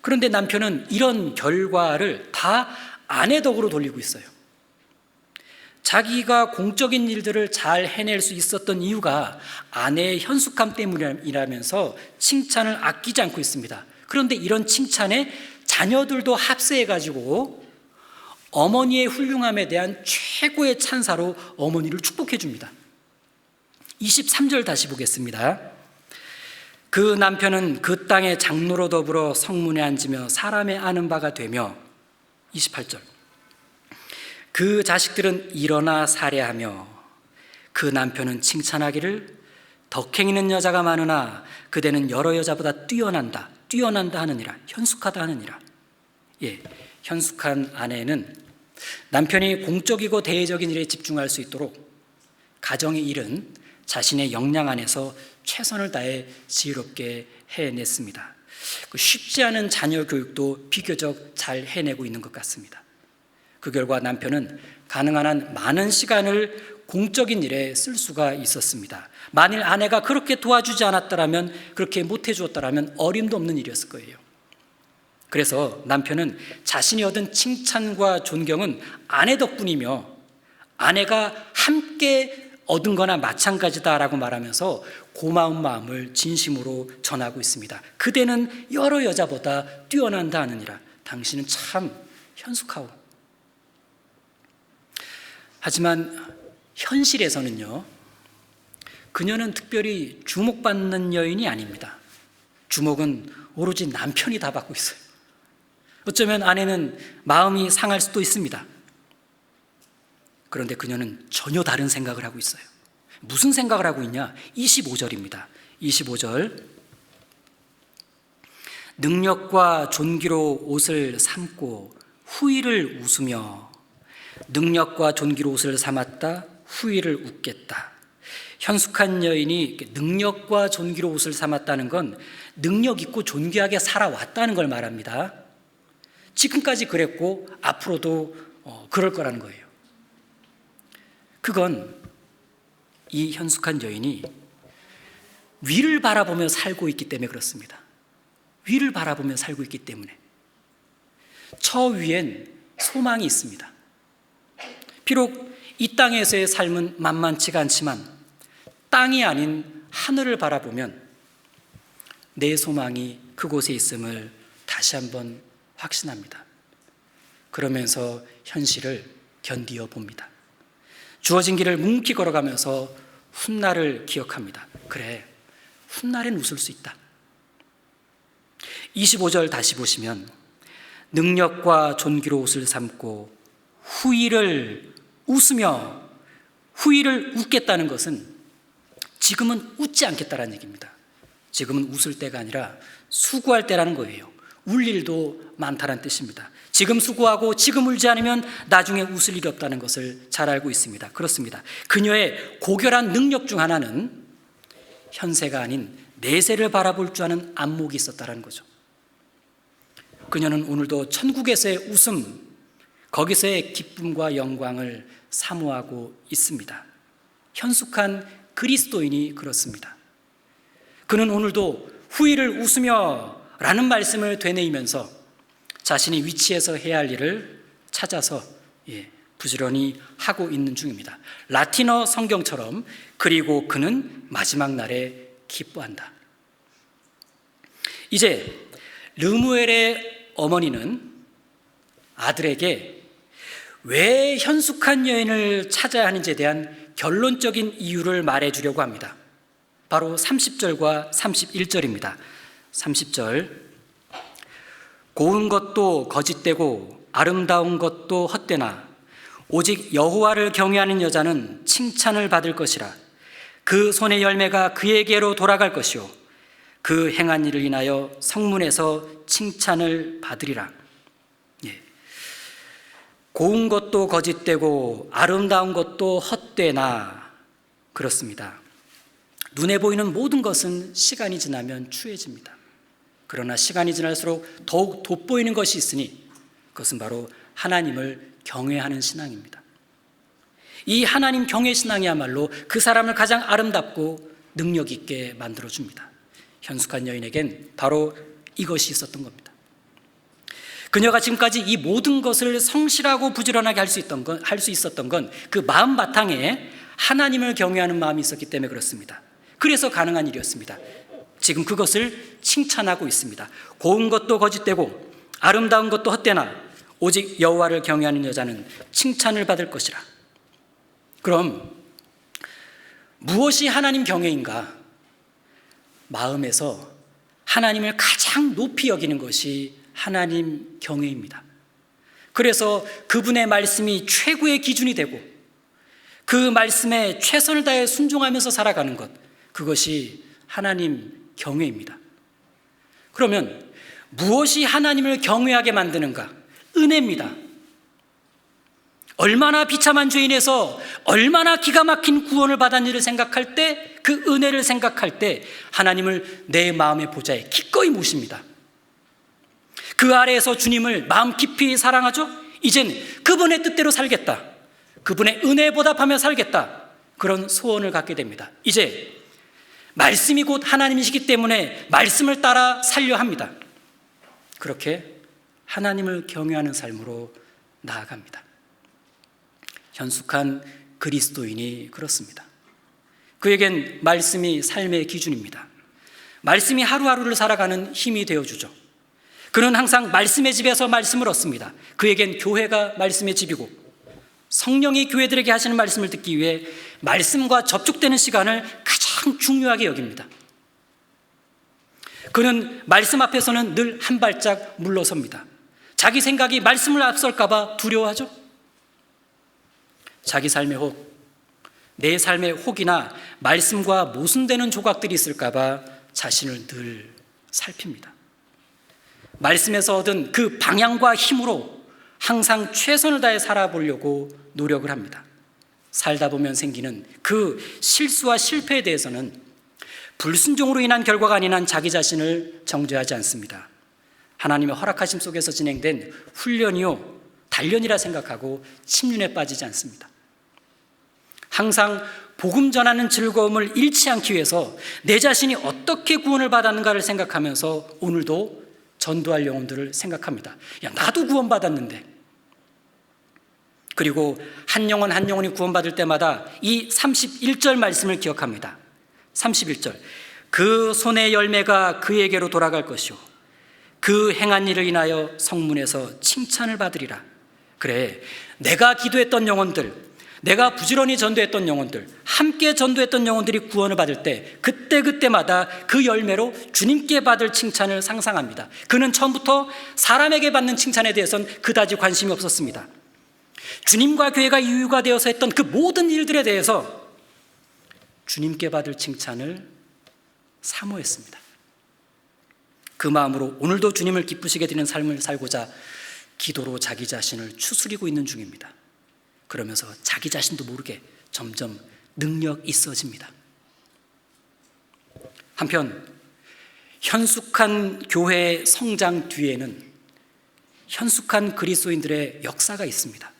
그런데 남편은 이런 결과를 다 아내 덕으로 돌리고 있어요. 자기가 공적인 일들을 잘 해낼 수 있었던 이유가 아내의 현숙함 때문이라면서 칭찬을 아끼지 않고 있습니다. 그런데 이런 칭찬에 자녀들도 합세해가지고 어머니의 훌륭함에 대한 최고의 찬사로 어머니를 축복해 줍니다. 23절 다시 보겠습니다. 그 남편은 그 땅의 장로로 더불어 성문에 앉으며 사람의 아는 바가 되며, 28절, 그 자식들은 일어나 살해하며 그 남편은 칭찬하기를 덕행이는 여자가 많으나 그대는 여러 여자보다 뛰어난다 하느니라. 현숙하다 하느니라. 현숙한 아내는 남편이 공적이고 대외적인 일에 집중할 수 있도록 가정의 일은 자신의 역량 안에서 최선을 다해 지혜롭게 해냈습니다. 쉽지 않은 자녀 교육도 비교적 잘 해내고 있는 것 같습니다. 그 결과 남편은 가능한 한 많은 시간을 공적인 일에 쓸 수가 있었습니다. 만일 아내가 그렇게 도와주지 않았더라면, 그렇게 못해주었더라면 어림도 없는 일이었을 거예요. 그래서 남편은 자신이 얻은 칭찬과 존경은 아내 덕분이며 아내가 함께 얻은 거나 마찬가지다라고 말하면서 고마운 마음을 진심으로 전하고 있습니다. 그대는 여러 여자보다 뛰어난다 하느니라. 당신은 참 현숙하오. 하지만 현실에서는요, 그녀는 특별히 주목받는 여인이 아닙니다. 주목은 오로지 남편이 다 받고 있어요. 어쩌면 아내는 마음이 상할 수도 있습니다. 그런데 그녀는 전혀 다른 생각을 하고 있어요. 무슨 생각을 하고 있냐? 25절입니다. 25절, 능력과 존귀로 옷을 삼고 후일을 웃으며, 능력과 존귀로 옷을 삼았다, 후일을 웃겠다. 현숙한 여인이 능력과 존귀로 옷을 삼았다는 건 능력 있고 존귀하게 살아왔다는 걸 말합니다. 지금까지 그랬고 앞으로도 그럴 거라는 거예요. 그건 이 현숙한 여인이 위를 바라보며 살고 있기 때문에 그렇습니다. 위를 바라보며 살고 있기 때문에. 저 위엔 소망이 있습니다. 비록 이 땅에서의 삶은 만만치가 않지만 땅이 아닌 하늘을 바라보면 내 소망이 그곳에 있음을 다시 한번 확신합니다. 그러면서 현실을 견디어 봅니다. 주어진 길을 묵묵히 걸어가면서 훗날을 기억합니다. 그래, 훗날엔 웃을 수 있다. 25절 다시 보시면, 능력과 존귀로 옷을 삼고 후일을 웃으며, 후일을 웃겠다는 것은 지금은 웃지 않겠다라는 얘기입니다. 지금은 웃을 때가 아니라 수고할 때라는 거예요. 울 일도 많다는 뜻입니다. 지금 수고하고 지금 울지 않으면 나중에 웃을 일이 없다는 것을 잘 알고 있습니다. 그렇습니다. 그녀의 고결한 능력 중 하나는 현세가 아닌 내세를 바라볼 줄 아는 안목이 있었다는 거죠. 그녀는 오늘도 천국에서의 웃음, 거기서의 기쁨과 영광을 사모하고 있습니다. 현숙한 그리스도인이 그렇습니다. 그는 오늘도 후일을 웃으며 라는 말씀을 되뇌이면서 자신이 위치해서 해야 할 일을 찾아서 부지런히 하고 있는 중입니다. 라틴어 성경처럼, 그리고 그는 마지막 날에 기뻐한다. 이제 르무엘의 어머니는 아들에게 왜 현숙한 여인을 찾아야 하는지에 대한 결론적인 이유를 말해주려고 합니다. 바로 30절과 31절입니다. 30절, 고운 것도 거짓되고 아름다운 것도 헛되나 오직 여호와를 경외하는 여자는 칭찬을 받을 것이라. 그 손의 열매가 그에게로 돌아갈 것이요 그 행한 일을 인하여 성문에서 칭찬을 받으리라. 고운 것도 거짓되고 아름다운 것도 헛되나, 그렇습니다. 눈에 보이는 모든 것은 시간이 지나면 추해집니다. 그러나 시간이 지날수록 더욱 돋보이는 것이 있으니 그것은 바로 하나님을 경외하는 신앙입니다. 이 하나님 경외 신앙이야말로 그 사람을 가장 아름답고 능력 있게 만들어줍니다. 현숙한 여인에겐 바로 이것이 있었던 겁니다. 그녀가 지금까지 이 모든 것을 성실하고 부지런하게 할 수 있었던 건 그 마음 바탕에 하나님을 경외하는 마음이 있었기 때문에 그렇습니다. 그래서 가능한 일이었습니다. 지금 그것을 칭찬하고 있습니다. 고운 것도 거짓되고 아름다운 것도 헛되나 오직 여호와를 경외하는 여자는 칭찬을 받을 것이라. 그럼 무엇이 하나님 경외인가? 마음에서 하나님을 가장 높이 여기는 것이 하나님 경외입니다. 그래서 그분의 말씀이 최고의 기준이 되고 그 말씀에 최선을 다해 순종하면서 살아가는 것, 그것이 하나님 경외입니다. 그러면 무엇이 하나님을 경외하게 만드는가? 은혜입니다. 얼마나 비참한 죄인에서 얼마나 기가 막힌 구원을 받았는지를 생각할 때, 그 은혜를 생각할 때 하나님을 내 마음의 보좌에 기꺼이 모십니다. 그 아래에서 주님을 마음 깊이 사랑하죠. 이젠 그분의 뜻대로 살겠다, 그분의 은혜에 보답하며 살겠다, 그런 소원을 갖게 됩니다. 이제 말씀이 곧 하나님이시기 때문에 말씀을 따라 살려 합니다. 그렇게 하나님을 경외하는 삶으로 나아갑니다. 현숙한 그리스도인이 그렇습니다. 그에겐 말씀이 삶의 기준입니다. 말씀이 하루하루를 살아가는 힘이 되어주죠. 그는 항상 말씀의 집에서 말씀을 얻습니다. 그에겐 교회가 말씀의 집이고 성령이 교회들에게 하시는 말씀을 듣기 위해 말씀과 접촉되는 시간을 가장 중요하게 여깁니다. 그는 말씀 앞에서는 늘 한 발짝 물러섭니다. 자기 생각이 말씀을 앞설까 봐 두려워하죠. 자기 삶의 혹, 내 삶의 혹이나 말씀과 모순되는 조각들이 있을까 봐 자신을 늘 살핍니다. 말씀에서 얻은 그 방향과 힘으로 항상 최선을 다해 살아보려고 노력을 합니다. 살다 보면 생기는 그 실수와 실패에 대해서는 불순종으로 인한 결과가 아닌 한 자기 자신을 정죄하지 않습니다. 하나님의 허락하심 속에서 진행된 훈련이요 단련이라 생각하고 침륜에 빠지지 않습니다. 항상 복음 전하는 즐거움을 잃지 않기 위해서 내 자신이 어떻게 구원을 받았는가를 생각하면서 오늘도 전도할 영혼들을 생각합니다. 야, 나도 구원받았는데. 그리고 한 영혼 한 영혼이 구원받을 때마다 이 31절 말씀을 기억합니다. 31절, 그 손의 열매가 그에게로 돌아갈 것이요 그 행한 일을 인하여 성문에서 칭찬을 받으리라. 그래, 내가 기도했던 영혼들, 내가 부지런히 전도했던 영혼들, 함께 전도했던 영혼들이 구원을 받을 때 그때그때마다 그 열매로 주님께 받을 칭찬을 상상합니다. 그는 처음부터 사람에게 받는 칭찬에 대해서는 그다지 관심이 없었습니다. 주님과 교회가 이유가 되어서 했던 그 모든 일들에 대해서 주님께 받을 칭찬을 사모했습니다. 그 마음으로 오늘도 주님을 기쁘시게 드리는 삶을 살고자 기도로 자기 자신을 추스리고 있는 중입니다. 그러면서 자기 자신도 모르게 점점 능력 있어집니다. 한편 현숙한 교회의 성장 뒤에는 현숙한 그리스도인들의 역사가 있습니다.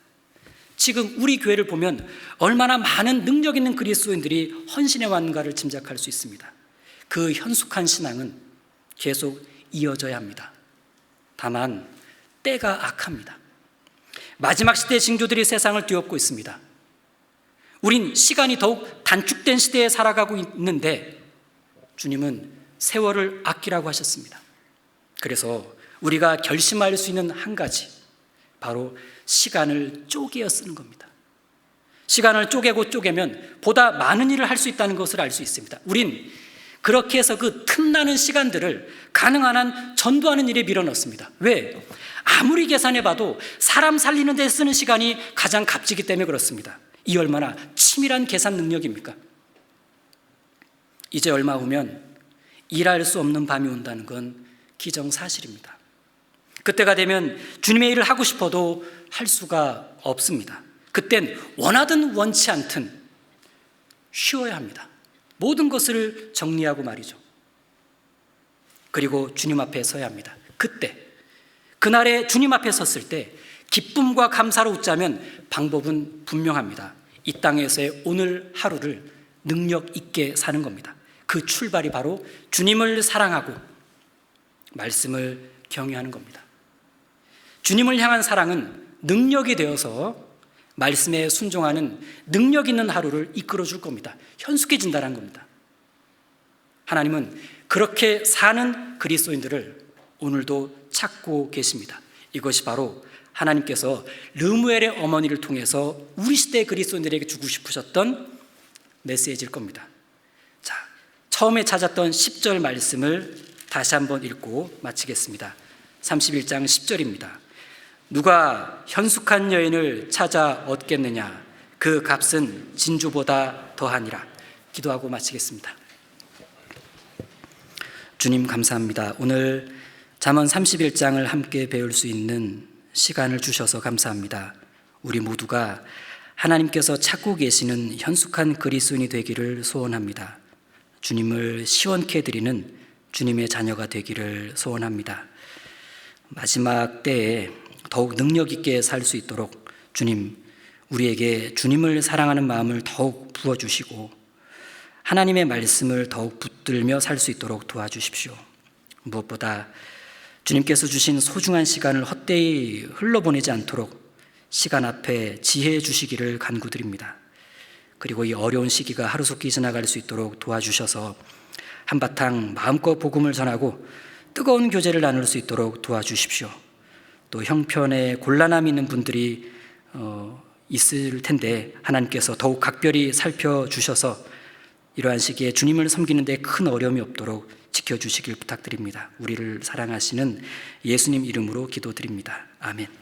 지금 우리 교회를 보면 얼마나 많은 능력 있는 그리스도인들이 헌신해 왔는가를 짐작할 수 있습니다. 그 현숙한 신앙은 계속 이어져야 합니다. 다만 때가 악합니다. 마지막 시대의 징조들이 세상을 뒤엎고 있습니다. 우린 시간이 더욱 단축된 시대에 살아가고 있는데 주님은 세월을 아끼라고 하셨습니다. 그래서 우리가 결심할 수 있는 한 가지, 바로 시간을 쪼개어 쓰는 겁니다. 시간을 쪼개고 쪼개면 보다 많은 일을 할 수 있다는 것을 알 수 있습니다. 우린 그렇게 해서 그 틈나는 시간들을 가능한 한 전도하는 일에 밀어넣습니다. 왜? 아무리 계산해봐도 사람 살리는 데 쓰는 시간이 가장 값지기 때문에 그렇습니다. 이 얼마나 치밀한 계산 능력입니까? 이제 얼마 후면 일할 수 없는 밤이 온다는 건 기정사실입니다. 그때가 되면 주님의 일을 하고 싶어도 할 수가 없습니다. 그땐 원하든 원치 않든 쉬어야 합니다. 모든 것을 정리하고 말이죠. 그리고 주님 앞에 서야 합니다. 그날에 주님 앞에 섰을 때 기쁨과 감사로 웃자면 방법은 분명합니다. 이 땅에서의 오늘 하루를 능력 있게 사는 겁니다. 그 출발이 바로 주님을 사랑하고 말씀을 경외하는 겁니다. 주님을 향한 사랑은 능력이 되어서 말씀에 순종하는 능력 있는 하루를 이끌어 줄 겁니다. 현숙해진다는 겁니다. 하나님은 그렇게 사는 그리스도인들을 오늘도 찾고 계십니다. 이것이 바로 하나님께서 르무엘의 어머니를 통해서 우리 시대의 그리스도인들에게 주고 싶으셨던 메시지일 겁니다. 자, 처음에 찾았던 10절 말씀을 다시 한번 읽고 마치겠습니다. 31장 10절입니다. 누가 현숙한 여인을 찾아 얻겠느냐? 그 값은 진주보다 더하니라. 기도하고 마치겠습니다. 주님 감사합니다. 오늘 잠언 31장을 함께 배울 수 있는 시간을 주셔서 감사합니다. 우리 모두가 하나님께서 찾고 계시는 현숙한 그리스도인이 되기를 소원합니다. 주님을 시원케 드리는 주님의 자녀가 되기를 소원합니다. 마지막 때에 더욱 능력 있게 살 수 있도록 주님, 우리에게 주님을 사랑하는 마음을 더욱 부어주시고 하나님의 말씀을 더욱 붙들며 살 수 있도록 도와주십시오. 무엇보다 주님께서 주신 소중한 시간을 헛되이 흘러보내지 않도록 시간 앞에 지혜해 주시기를 간구드립니다. 그리고 이 어려운 시기가 하루속히 지나갈 수 있도록 도와주셔서 한바탕 마음껏 복음을 전하고 뜨거운 교제를 나눌 수 있도록 도와주십시오. 또 형편에 곤란함이 있는 분들이 있을 텐데 하나님께서 더욱 각별히 살펴주셔서 이러한 시기에 주님을 섬기는 데 큰 어려움이 없도록 지켜주시길 부탁드립니다. 우리를 사랑하시는 예수님 이름으로 기도드립니다. 아멘.